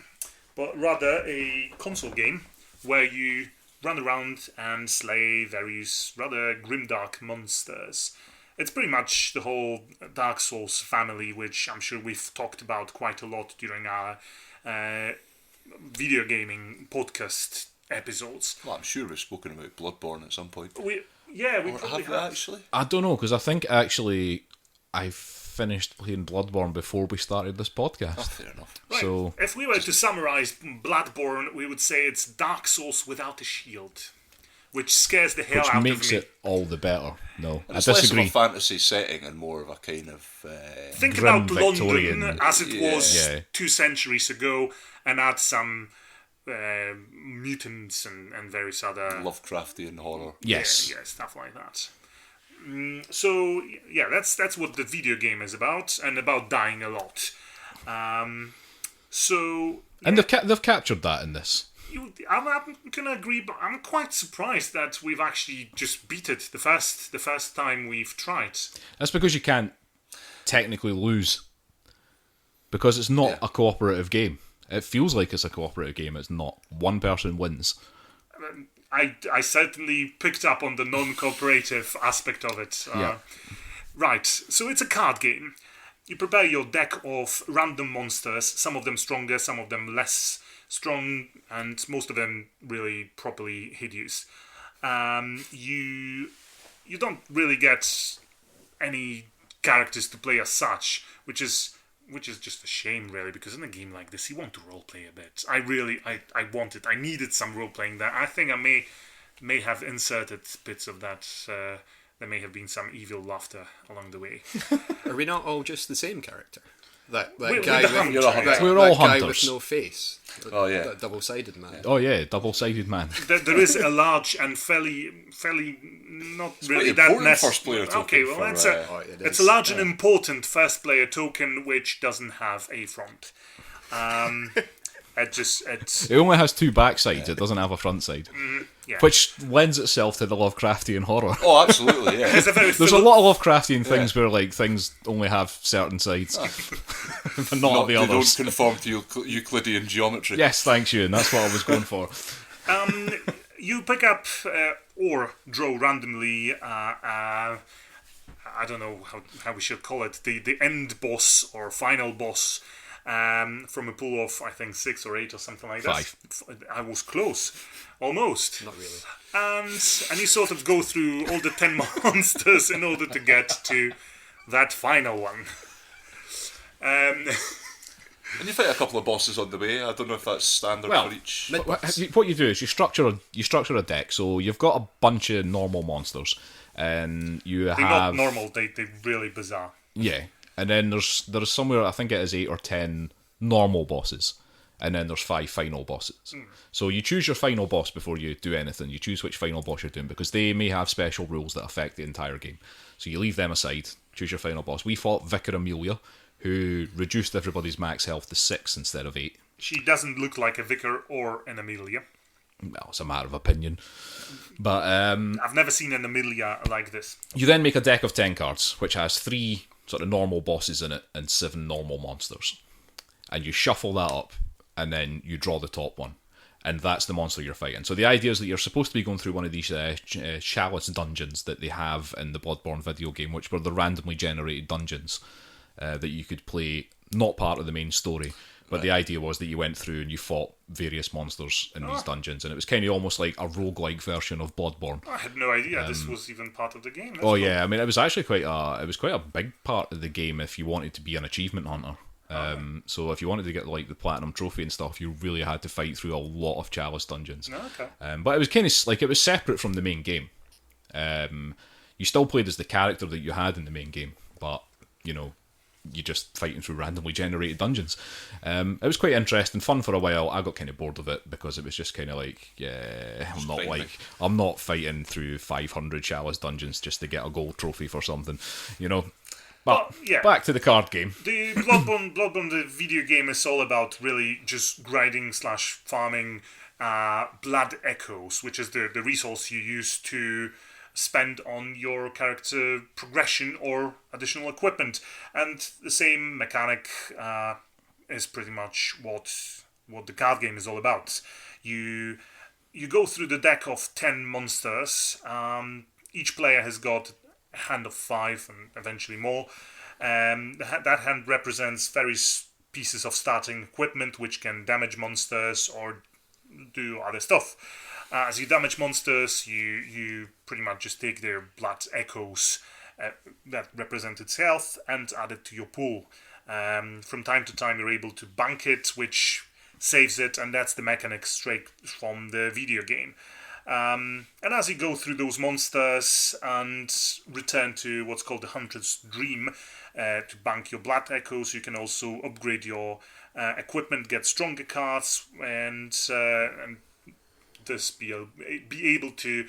S3: but rather a console game where you run around and slay various rather grimdark monsters. It's pretty much the whole Dark Souls family, which I'm sure we've talked about quite a lot during our video gaming podcast episodes.
S2: Well, I'm sure we've spoken about Bloodborne at some point.
S3: We
S2: Or
S3: probably
S2: have we actually?
S1: I don't know, because I think actually I finished playing Bloodborne before we started this podcast.
S2: Oh, fair enough.
S3: Right.
S1: So
S3: If we were to summarise Bloodborne, we would say it's Dark Souls without a shield, which scares the hell
S1: which
S3: out
S1: makes
S3: of me.
S1: it all the better. No,
S2: And
S1: I
S2: it's less of
S1: disagree.
S2: a fantasy setting and more of a kind of...
S3: Think
S1: grim
S3: about London
S1: Victorian-
S3: as it was
S1: Yeah.
S3: 2 centuries ago, and add some mutants and various other
S2: Lovecraftian horror.
S1: Yes.
S3: yeah, stuff like that. So yeah, that's what the video game is about, and about dying a lot. So
S1: And they've captured that in this.
S3: I'm gonna agree, but I'm quite surprised that we've actually just beat it the first time we've tried.
S1: That's because you can't technically lose. Because it's not
S2: Yeah.
S1: a cooperative game. It feels like it's a cooperative game, it's not. One person wins.
S3: I certainly picked up on the non-cooperative aspect of it.
S1: Yeah.
S3: Right, so it's a card game. You prepare your deck of random monsters, some of them stronger, some of them less strong, and most of them really properly hideous. You don't really get any characters to play as such, which is just a shame, really, because in a game like this, you want to roleplay a bit. I wanted, I needed some roleplaying there. I think I may have inserted bits of that. There may have been some evil laughter along the way.
S4: Are we not all just the same character? That
S3: We're
S4: guy
S3: the
S4: with
S3: hunter.
S2: You're a hunter.
S4: that,
S1: We're
S4: that
S1: all
S4: guy
S1: hunters.
S4: with no face.
S2: Oh, yeah.
S4: That double-sided man.
S1: Oh yeah, double-sided man.
S3: There is a large and fairly not really
S2: quite
S3: that
S2: important
S3: necessary.
S2: first player token
S3: Okay, well
S2: for,
S3: it's
S4: it
S3: it's
S4: is.
S3: a large and important first player token which doesn't have a front. It's
S1: It only has 2 backsides, it doesn't have a front side.
S3: yeah.
S1: Which lends itself to the Lovecraftian horror.
S2: Oh, absolutely, yeah.
S3: It's a very
S1: There's a lot of Lovecraftian things where like things only have certain sides, but not the
S2: They don't
S1: others.
S2: conform to Euclidean geometry.
S1: Yes, thanks, Euan. That's what I was going for.
S3: You pick up or draw randomly. I don't know how we should call it. The end boss or final boss from a pool of I think 6 or 8 or something like that.
S1: 5.
S3: I was close, almost.
S4: Not really.
S3: And you sort of go through all the 10 monsters in order to get to that final one.
S2: And you fight a couple of bosses on the way. I don't know if that's standard
S1: Well,
S2: for each.
S1: What you do is you structure a deck. So you've got a bunch of normal monsters, and you
S3: They're
S1: have
S3: not normal. They're really bizarre.
S1: yeah, and then there's somewhere I think it is 8 or 10 normal bosses, and then there's 5 final bosses. So you choose your final boss before you do anything. You choose which final boss you're doing because they may have special rules that affect the entire game. So you leave them aside. Choose your final boss. We fought Vicar Amelia, who reduced everybody's max health to 6 instead of 8.
S3: She doesn't look like a vicar or an Amelia.
S1: Well, it's a matter of opinion. But
S3: I've never seen an Amelia like this.
S1: you then make a deck of 10 cards, which has 3 sort of normal bosses in it and 7 normal monsters. And you shuffle that up, and then you draw the top one. And that's the monster you're fighting. So the idea is that you're supposed to be going through one of these chalice dungeons that they have in the Bloodborne video game, which were the randomly generated dungeons that you could play, not part of the main story. But the idea was that you went through and you fought various monsters in these dungeons, and it was kind of almost like a roguelike version of Bloodborne.
S3: I had no idea this was even part of the game. That's
S1: Oh
S3: cool.
S1: yeah, I mean it was actually quite a big part of the game if you wanted to be an achievement hunter. So if you wanted to get like the platinum trophy and stuff, you really had to fight through a lot of chalice dungeons.
S3: Okay.
S1: But it was kind of like it was separate from the main game. You still played as the character that you had in the main game, but you know, you just fighting through randomly generated dungeons. It was quite interesting, fun for a while. I got kind of bored of it because it was just kind of like, yeah, I'm not fighting through 500 chalice dungeons just to get a gold trophy for something, you know. But
S3: yeah.
S1: back to the card game.
S3: The Bloodborne, the video game, is all about really just grinding / farming blood echoes, which is the resource you use to spend on your character progression or additional equipment. And the same mechanic is pretty much what the card game is all about. You go through the deck of 10 monsters. Each player has got a hand of 5 and eventually more. That hand represents various pieces of starting equipment which can damage monsters or do other stuff. As you damage monsters, you pretty much just take their blood echoes that represent its health and add it to your pool. From time to time, you're able to bank it, which saves it, and that's the mechanic straight from the video game. And as you go through those monsters and return to what's called the Hunter's Dream to bank your blood echoes, you can also upgrade your equipment, get stronger cards, and thus be able to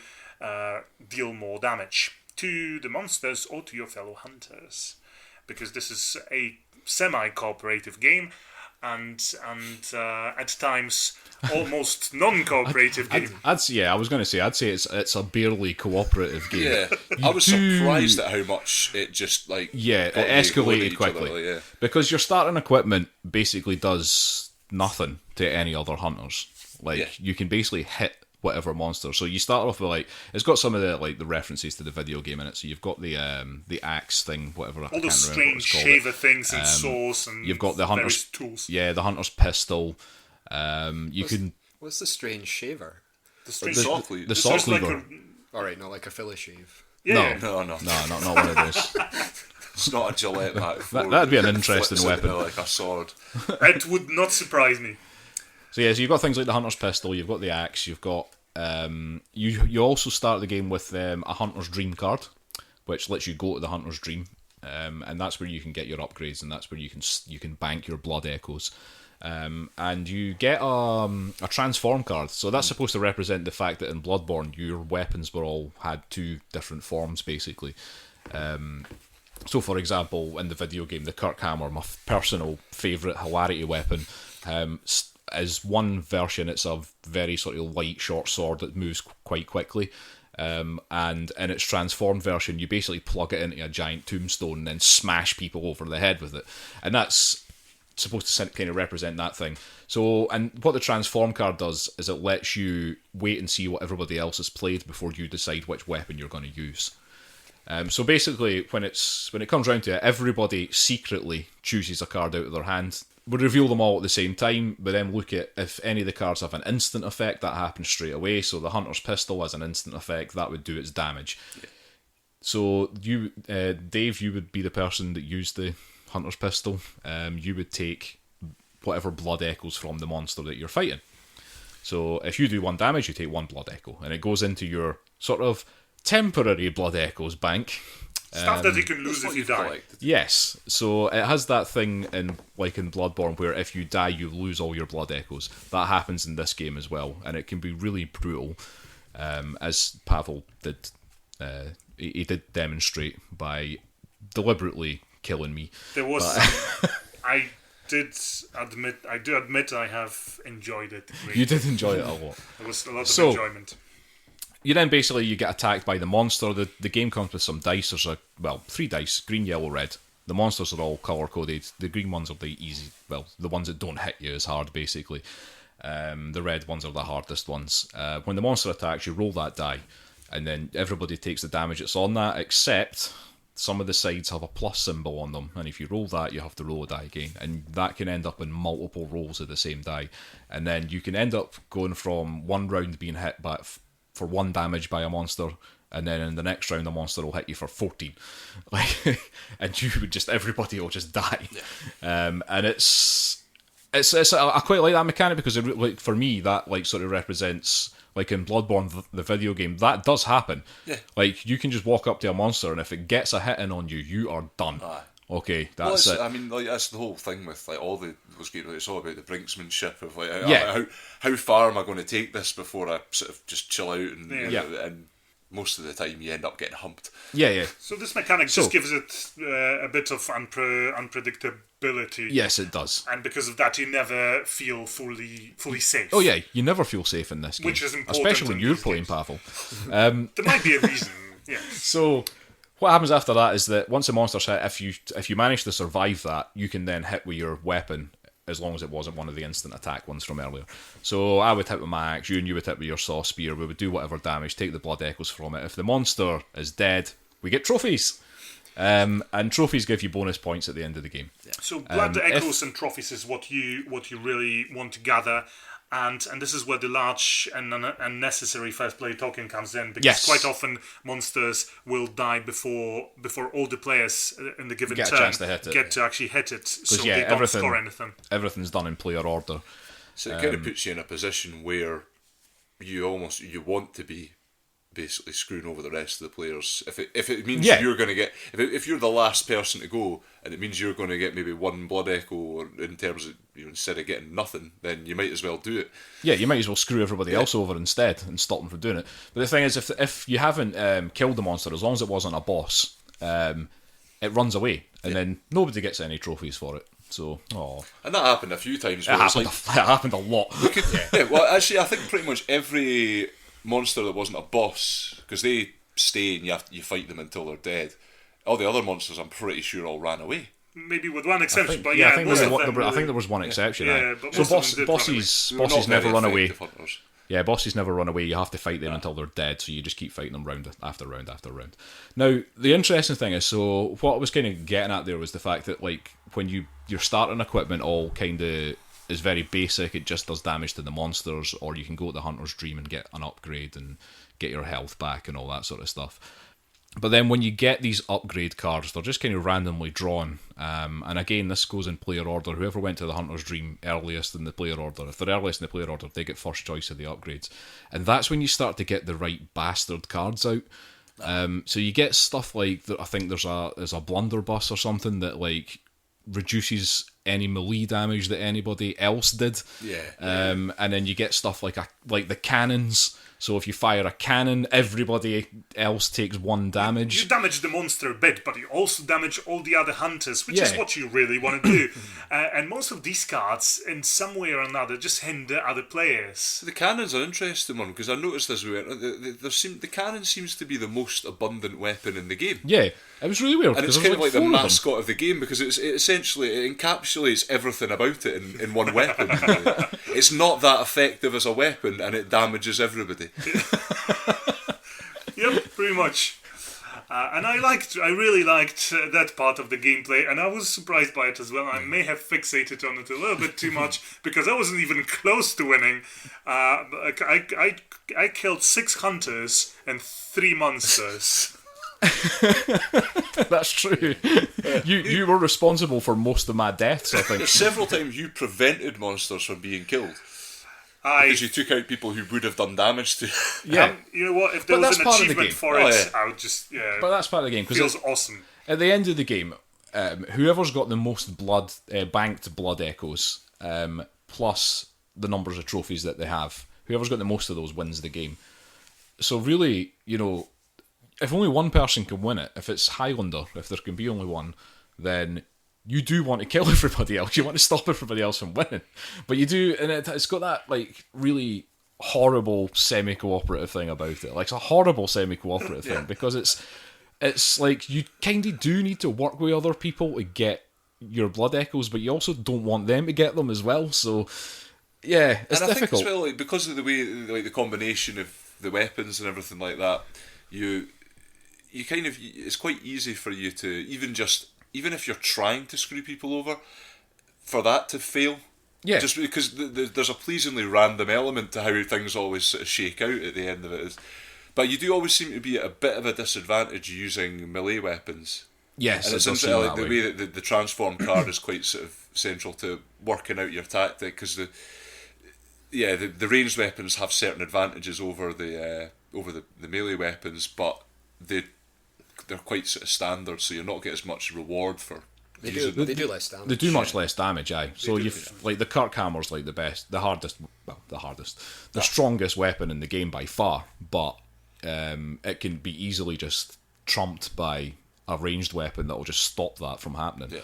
S3: deal more damage to the monsters or to your fellow hunters. Because this is a semi-cooperative game, and at times almost non-cooperative game.
S1: I'd say it's a barely cooperative game.
S2: Yeah, I was surprised at how much it just
S1: it escalated quickly. Because your starting equipment basically does nothing to any other hunters. You can basically hit whatever monster. So you start off with it's got some of the references to the video game in it. So you've got the axe thing, whatever.
S3: All those strange shaver things and saws and
S1: you've got the hunter's
S3: tools.
S1: Yeah, the hunter's pistol.
S4: What's the strange shaver?
S3: The strange
S1: the saw cleaver.
S4: Alright, not like a Philly shave.
S3: Yeah.
S2: No,
S1: not one of those.
S2: It's not a Gillette,
S1: that'd be an interesting weapon.
S2: Like a sword.
S3: It would not surprise me.
S1: So so you've got things like the hunter's pistol, you've got the axe, you've got you also start the game with a hunter's dream card, which lets you go to the hunter's dream, and that's where you can get your upgrades, and that's where you can bank your blood echoes, and you get a transform card. So that's supposed to represent the fact that in Bloodborne your weapons had 2 different forms basically. So for example, in the video game, the Kirk Hammer, my personal favourite hilarity weapon, is one version. It's a very sort of light short sword that moves quite quickly, and in its transformed version you basically plug it into a giant tombstone and then smash people over the head with it, and that's supposed to kind of represent that thing. So, and what the transform card does is it lets you wait and see what everybody else has played before you decide which weapon you're going to use. So basically, when it comes round to it, everybody secretly chooses a card out of their hand. We reveal them all at the same time, but then look at if any of the cards have an instant effect, that happens straight away. So the Hunter's Pistol has an instant effect, that would do its damage. Yeah. So you, Dave, you would be the person that used the Hunter's Pistol. You would take whatever blood echoes from the monster that you're fighting. So if you do 1 damage, you take 1 blood echo, and it goes into your sort of temporary blood echoes bank.
S3: Stuff that you can lose if you die.
S1: Yes, so it has that thing in Bloodborne where if you die you lose all your blood echoes. That happens in this game as well, and it can be really brutal, as Pawel did. He did demonstrate by deliberately killing me.
S3: There was I do admit I have enjoyed it greatly.
S1: You did enjoy it a lot.
S3: There was a lot of enjoyment.
S1: You get attacked by the monster. The game comes with some dice. There's 3 dice: green, yellow, red. The monsters are all colour coded. The green ones are the easy, the ones that don't hit you as hard, basically. The red ones are the hardest ones. When the monster attacks, you roll that die, and then everybody takes the damage that's on that, except some of the sides have a plus symbol on them, and if you roll that, you have to roll a die again, and that can end up in multiple rolls of the same die, and then you can end up going from one round being hit for 1 damage by a monster, and then in the next round the monster will hit you for 14, and everybody will just die. Yeah. And it's I quite like that mechanic, because for me that sort of represents, in Bloodborne, the video game, that does happen. Yeah. You can just walk up to a monster, and if it gets a hit in on you, you are done. Okay, that's it.
S2: I mean, that's the whole thing with all those games. It's all about the brinksmanship of how far am I going to take this before I sort of just chill out and most of the time you end up getting humped.
S1: Yeah.
S3: So this mechanic just gives it a bit of unpredictability.
S1: Yes, it does.
S3: And because of that, you never feel fully safe.
S1: Oh yeah, you never feel safe in this game.
S3: Which is important,
S1: especially when you're
S3: these
S1: playing
S3: games.
S1: Pawel.
S3: There might be a reason. Yeah.
S1: So what happens after that is that once the monster's hit, if you manage to survive that, you can then hit with your weapon, as long as it wasn't one of the instant attack ones from earlier. So I would hit with my axe, you would hit with your saw spear, we would do whatever damage, take the blood echoes from it. If the monster is dead, we get trophies. And trophies give you bonus points at the end of the game.
S3: So blood echoes and trophies is what you really want to gather. And this is where the large and unnecessary first player token comes in, because quite often monsters will die before all the players in the given
S1: Get a
S3: turn
S1: chance to hit it.
S3: get to actually hit it, so
S1: yeah,
S3: they don't score anything.
S1: Everything's done in player order.
S2: So it kind of puts you in a position where you want to be basically screwing over the rest of the players. If it means you're going to get, if you're the last person to go, and it means you're going to get maybe one blood echo, or in terms of, instead of getting nothing, then you might as well do it.
S1: Yeah, you might as well screw everybody else over instead and stop them from doing it. But the thing is, if you haven't killed the monster, as long as it wasn't a boss, it runs away, and then nobody gets any trophies for it. So,
S2: and that happened a few times.
S1: It happened a lot.
S2: Well, actually, I think pretty much every monster that wasn't a boss, because they stay and you fight them until they're dead. All the other monsters, I'm pretty sure, all ran away.
S3: Maybe with one exception, but
S1: I think there was one exception.
S3: Yeah, but
S1: so bosses never run away.
S2: Hunters.
S1: Yeah, bosses never run away. You have to fight them until they're dead, so you just keep fighting them round after round after round. Now, the interesting thing is, so what I was kind of getting at there was the fact that, like, when your starting equipment all kind of is very basic, it just does damage to the monsters, or you can go to the Hunter's Dream and get an upgrade and get your health back and all that sort of stuff. But then when you get these upgrade cards, they're just kind of randomly drawn. And again, this goes in player order. Whoever went to the Hunter's Dream earliest in the player order, if they're earliest in the player order, they get first choice of the upgrades. And that's when you start to get the right bastard cards out. So you get stuff like, I think there's a blunderbuss or something that, like, reduces any melee damage that anybody else did. And then you get stuff like the cannons. So if you fire a cannon, everybody else takes 1 damage.
S3: You damage the monster a bit, but you also damage all the other hunters, which is what you really want to do. And most of these cards, in some way or another, just hinder other players.
S2: The cannons are an interesting one, because I noticed as we went, the cannon seems to be the most abundant weapon in the game.
S1: Yeah, it was really weird.
S2: And it's kind of like the mascot of the game, because it encapsulates everything about it in one weapon. It's not that effective as a weapon, and it damages everybody.
S3: Yep, pretty much. And I really liked that part of the gameplay, and I was surprised by it as well. I may have fixated on it a little bit too much, because I wasn't even close to winning. I killed 6 hunters and 3 monsters.
S1: That's true. You were responsible for most of my deaths, I think.
S2: Several times you prevented monsters from being killed. Because you took out people who would have done damage to.
S1: Yeah,
S3: you know what? If there was an achievement for it, I would just
S1: But that's part of the game.
S3: It feels awesome.
S1: At the end of the game, whoever's got the most banked blood echoes, plus the numbers of trophies that they have, whoever's got the most of those wins the game. So really, if only one person can win it, if it's Highlander, if there can be only one, then you do want to kill everybody else. You want to stop everybody else from winning. But you do, and it's got that, like, really horrible semi-cooperative thing about it. Like, it's a horrible semi-cooperative thing, because it's like, you kind of do need to work with other people to get your blood echoes, but you also don't want them to get them as well. So, yeah, it's difficult. I think as well,
S2: like, because of the way, like, the combination of the weapons and everything like that, you kind of, it's quite easy for you to even if you're trying to screw people over, for that to fail.
S1: Yeah.
S2: Just because there's a pleasingly random element to how things always sort of shake out at the end of it. But you do always seem to be at a bit of a disadvantage using melee weapons.
S1: Yes,
S2: and it's interesting, like, the way that the transform card is quite sort of central to working out your tactic, because the ranged weapons have certain advantages over the melee weapons, but they're quite sort of standard, so you're not getting as much reward for.
S4: They do less damage.
S1: They do much less damage, aye. So like the Kirk Hammer's like the strongest weapon in the game by far. But it can be easily just trumped by a ranged weapon that will just stop that from happening.
S2: Yeah.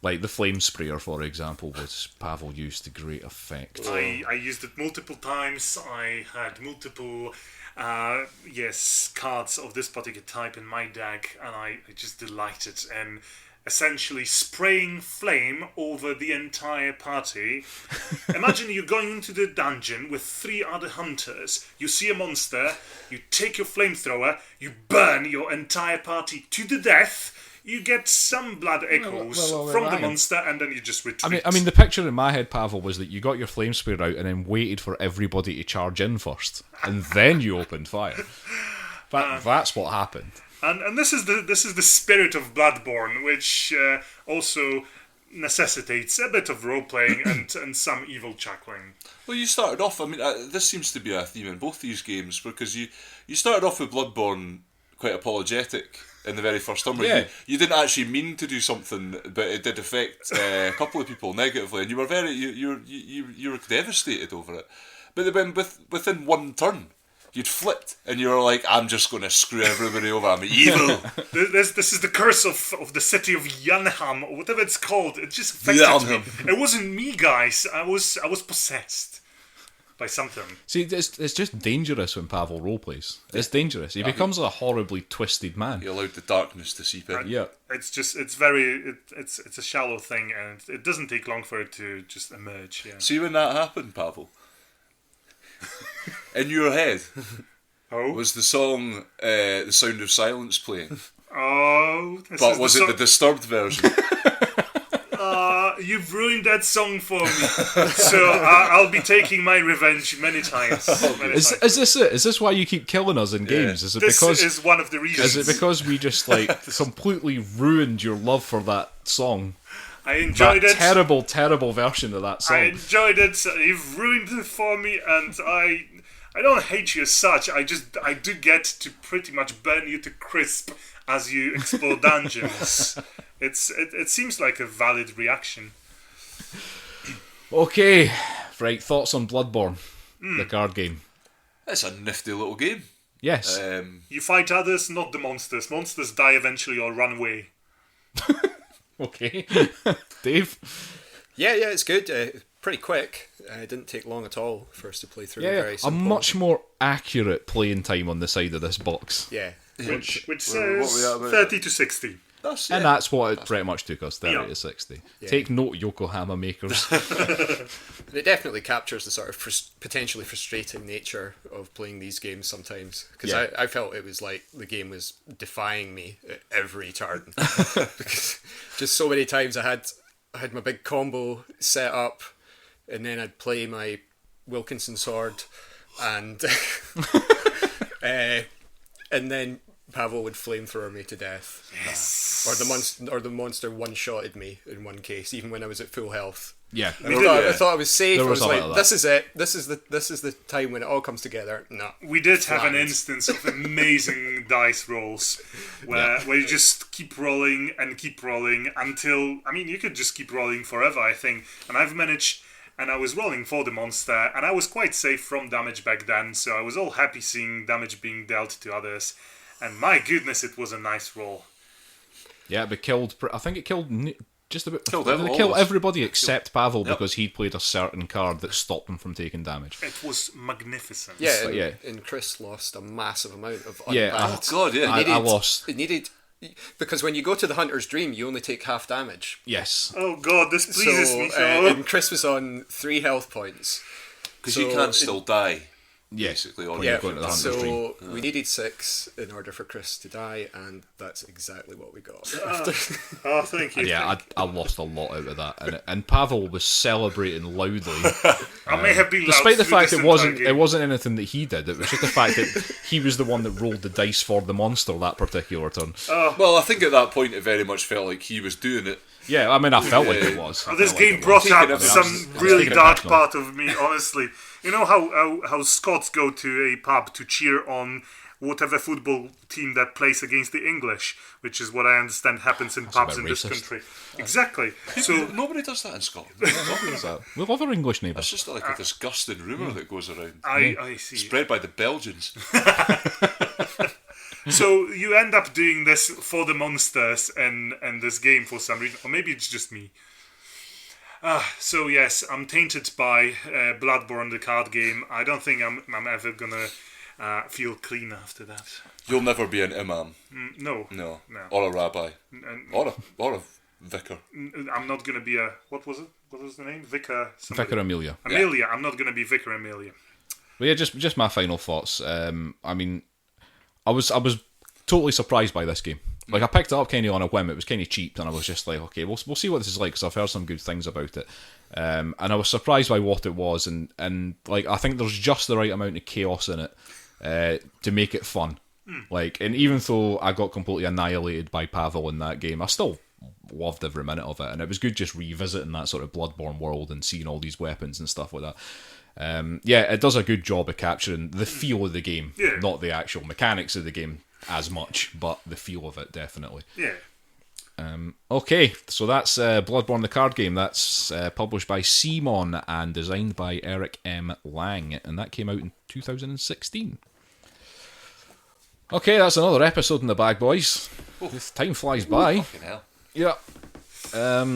S1: Like the flame sprayer, for example, which Pawel used to great effect.
S3: I used it multiple times. I had multiple cards of this particular type in my deck, and I just delighted in essentially spraying flame over the entire party. Imagine you're going into the dungeon with 3 other hunters. You see a monster, you take your flamethrower, you burn your entire party to the death. You get some blood echoes from the monster, and then you just retreat.
S1: I mean, the picture in my head, Pawel, was that you got your flame sprayer out and then waited for everybody to charge in first, and then you opened fire. That's what happened.
S3: And this is the spirit of Bloodborne, which also necessitates a bit of role playing and some evil chuckling.
S2: Well, you started off. I mean, this seems to be a theme in both these games, because you started off with Bloodborne quite apologetic in the very first turn.
S1: Yeah.
S2: You didn't actually mean to do something, but it did affect a couple of people negatively, and you were you were devastated over it. But then within one turn, you'd flipped, and you were like, "I'm just going to screw everybody over. I'm evil."
S3: This is the curse of the city of Yanham, or whatever it's called. It just affected me. It wasn't me, guys. I was possessed by something.
S1: See, it's just dangerous when Pawel roleplays. It's dangerous. He becomes a horribly twisted man.
S2: He allowed the darkness to seep in.
S1: Yeah.
S3: It's a shallow thing, and it doesn't take long for it to just emerge. Yeah.
S2: See when that happened, Pawel? In your head, was the song "The Sound of Silence" playing?
S3: Oh,
S2: but was it the disturbed version?
S3: You've ruined that song for me. So I'll be taking my revenge many times.
S1: Is this it? Is this why you keep killing us in games? Is it
S3: this
S1: because
S3: is one of the reasons.
S1: Is it because we just completely ruined your love for that song?
S3: I enjoyed it.
S1: Terrible, terrible version of that song.
S3: I enjoyed it. You've ruined it for me, and I don't hate you as such. I do get to pretty much burn you to crisp as you explore dungeons. It seems like a valid reaction.
S1: Okay, right. Thoughts on Bloodborne, the card game?
S2: It's a nifty little game.
S1: Yes.
S3: You fight others, not the monsters. Monsters die eventually or run away.
S1: Okay. Dave?
S4: Yeah, it's good. Pretty quick. It didn't take long at all for us to play through.
S1: Yeah,
S4: Very
S1: a
S4: simple.
S1: much more accurate playing time on the side of this box.
S4: Yeah.
S3: Which
S2: what
S3: says
S2: were we at about?
S3: 30 to 60.
S1: And that's what it pretty much took us, 30 to 60.
S4: Yeah.
S1: Take note, Yokohama makers.
S4: It definitely captures the sort of potentially frustrating nature of playing these games sometimes. Because I felt it was like the game was defying me at every turn. Because just so many times I had my big combo set up, and then I'd play my Wilkinson sword, and and then Pawel would flamethrower me to death.
S3: Yes.
S4: Or the monster one-shotted me in one case, even when I was at full health.
S1: Yeah.
S4: I thought I was safe.
S1: There
S4: I
S1: was
S4: was
S1: a lot
S4: like,
S1: of that.
S4: this is it. This is the time when it all comes together. No.
S3: We did have an
S4: Flattened.
S3: instance of amazing dice rolls where you just keep rolling until, I mean, you could just keep rolling forever, I think. And I've managed, and I was rolling for the monster, and I was quite safe from damage back then, so I was all happy seeing damage being dealt to others. And my goodness, it was a nice roll.
S1: Yeah, but killed. I think it killed just about.
S2: Killed
S1: Did it kill
S2: all
S1: everybody except Pawel because he played a certain card that stopped him from taking damage.
S3: It was magnificent.
S4: Yeah, and Chris lost a massive amount of
S1: Yeah,
S4: unbanked.
S2: Oh God, yeah.
S1: I lost.
S4: It needed... Because when you go to the Hunter's Dream, you only take half damage.
S1: Yes.
S3: Oh God, this pleases me.
S4: And Chris was on 3 health points.
S2: Because you can't still die.
S1: Yes.
S2: Basically, on
S1: Yeah,
S2: your
S1: going to the Hunter's
S4: So
S1: Dream.
S4: we needed 6 in order for Chris to die, and that's exactly what we got.
S3: Oh, thank you.
S1: Yeah, I lost a lot out of that, and Pawel was celebrating loudly,
S3: I may have been loud
S1: despite the
S3: through
S1: fact
S3: this
S1: it
S3: entire
S1: wasn't
S3: game.
S1: anything that he did. It was just the fact that he was the one that rolled the dice for the monster that particular turn.
S2: Well, I think at that point it very much felt like he was doing it.
S1: Yeah, I mean, I felt like it was.
S3: Oh, this
S1: I felt like
S3: game
S1: it
S3: brought
S1: was.
S3: up
S2: of-
S3: some
S1: I'm
S3: really
S1: taking it
S3: dark
S1: personal.
S3: part of me, honestly. You know how Scots go to a pub to cheer on whatever football team that plays against the English, which is what I understand happens in pubs
S1: a
S3: in
S1: bit
S3: this
S1: racist.
S3: country. Exactly. So
S2: Nobody does that in Scotland.
S1: We love our English
S2: That's
S1: neighbours.
S2: just like a disgusting rumour that goes around.
S3: I see.
S2: Spread by the Belgians.
S3: So you end up doing this for the monsters and this game for some reason, or maybe it's just me. So yes, I'm tainted by Bloodborne, the card game. I don't think I'm ever gonna feel clean after that.
S2: You'll never be an imam.
S3: No.
S2: Or a rabbi. Or a vicar.
S3: I'm not gonna be a what was it? What was the name? Vicar. Somebody.
S1: Vicar Amelia.
S3: Amelia. Yeah. I'm not gonna be Vicar Amelia.
S1: Well, yeah, just my final thoughts. I mean, I was totally surprised by this game. Like, I picked it up kind of on a whim. It was kind of cheap, and I was just like, okay, we'll see what this is like, because I've heard some good things about it. And I was surprised by what it was, and like, I think there's just the right amount of chaos in it to make it fun. Like, and even though I got completely annihilated by Pawel in that game, I still loved every minute of it, and it was good just revisiting that sort of Bloodborne world and seeing all these weapons and stuff like that. Yeah, it does a good job of capturing the feel of the game, not the actual mechanics of the game as much, but the feel of it, definitely.
S3: Yeah.
S1: Okay, so that's Bloodborne the card game. That's published by Simon and designed by Eric M. Lang, and that came out in 2016. Okay, that's another episode in the bag, boys. This time flies by.
S2: Fucking hell.
S1: Yeah.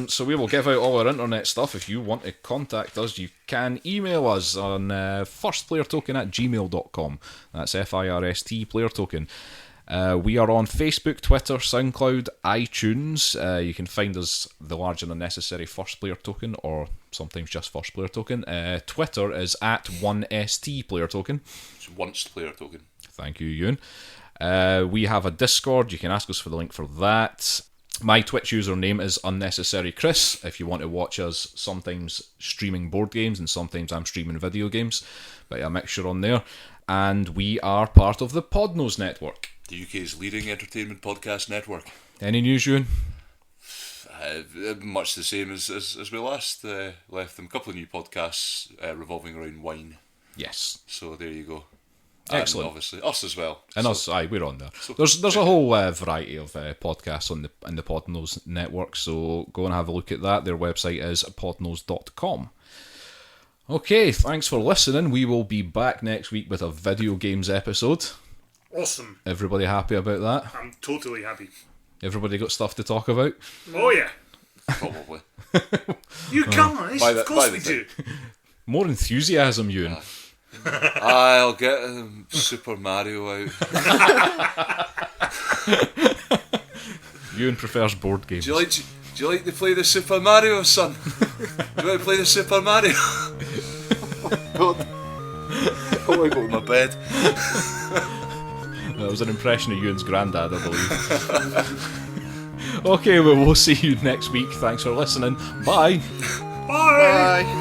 S1: So we will give out all our internet stuff. If you want to contact us, you can email us on firstplayertoken@gmail.com. That's FIRST player token. We are on Facebook, Twitter, SoundCloud, iTunes. You can find us the large and unnecessary First Player Token, or sometimes just First Player Token. Twitter is @1ST Player Token.
S2: It's once player token.
S1: Thank you, Euan. We have a Discord. You can ask us for the link for that. My Twitch username is Unnecessary Chris. If you want to watch us sometimes streaming board games and sometimes I'm streaming video games, but a mixture on there. And we are part of the Podnose Network,
S2: The UK's leading entertainment podcast network.
S1: Any news, Euan?
S2: Much the same as we last left them. A couple of new podcasts revolving around wine.
S1: Yes.
S2: So there you go.
S1: Excellent.
S2: And obviously us as well.
S1: And us, aye, we're on there. So there's a whole variety of podcasts on the Podnose Network, so go and have a look at that. Their website is podnose.com. Okay, thanks for listening. We will be back next week with a video games episode.
S3: Awesome.
S1: Everybody happy about that?
S3: I'm totally happy.
S1: Everybody got stuff to talk about?
S3: Oh yeah.
S2: Probably.
S3: You guys, of course we do.
S1: More enthusiasm, Euan.
S2: I'll get Super Mario out.
S1: Ewan prefers board games.
S2: Do you like to play the Super Mario, son? Do you want to play the Super Mario? Oh God! I want to go to my bed.
S1: That was an impression of Ewan's granddad, I believe. Okay, well, we'll see you next week. Thanks for listening. Bye.
S3: Bye.
S2: Bye.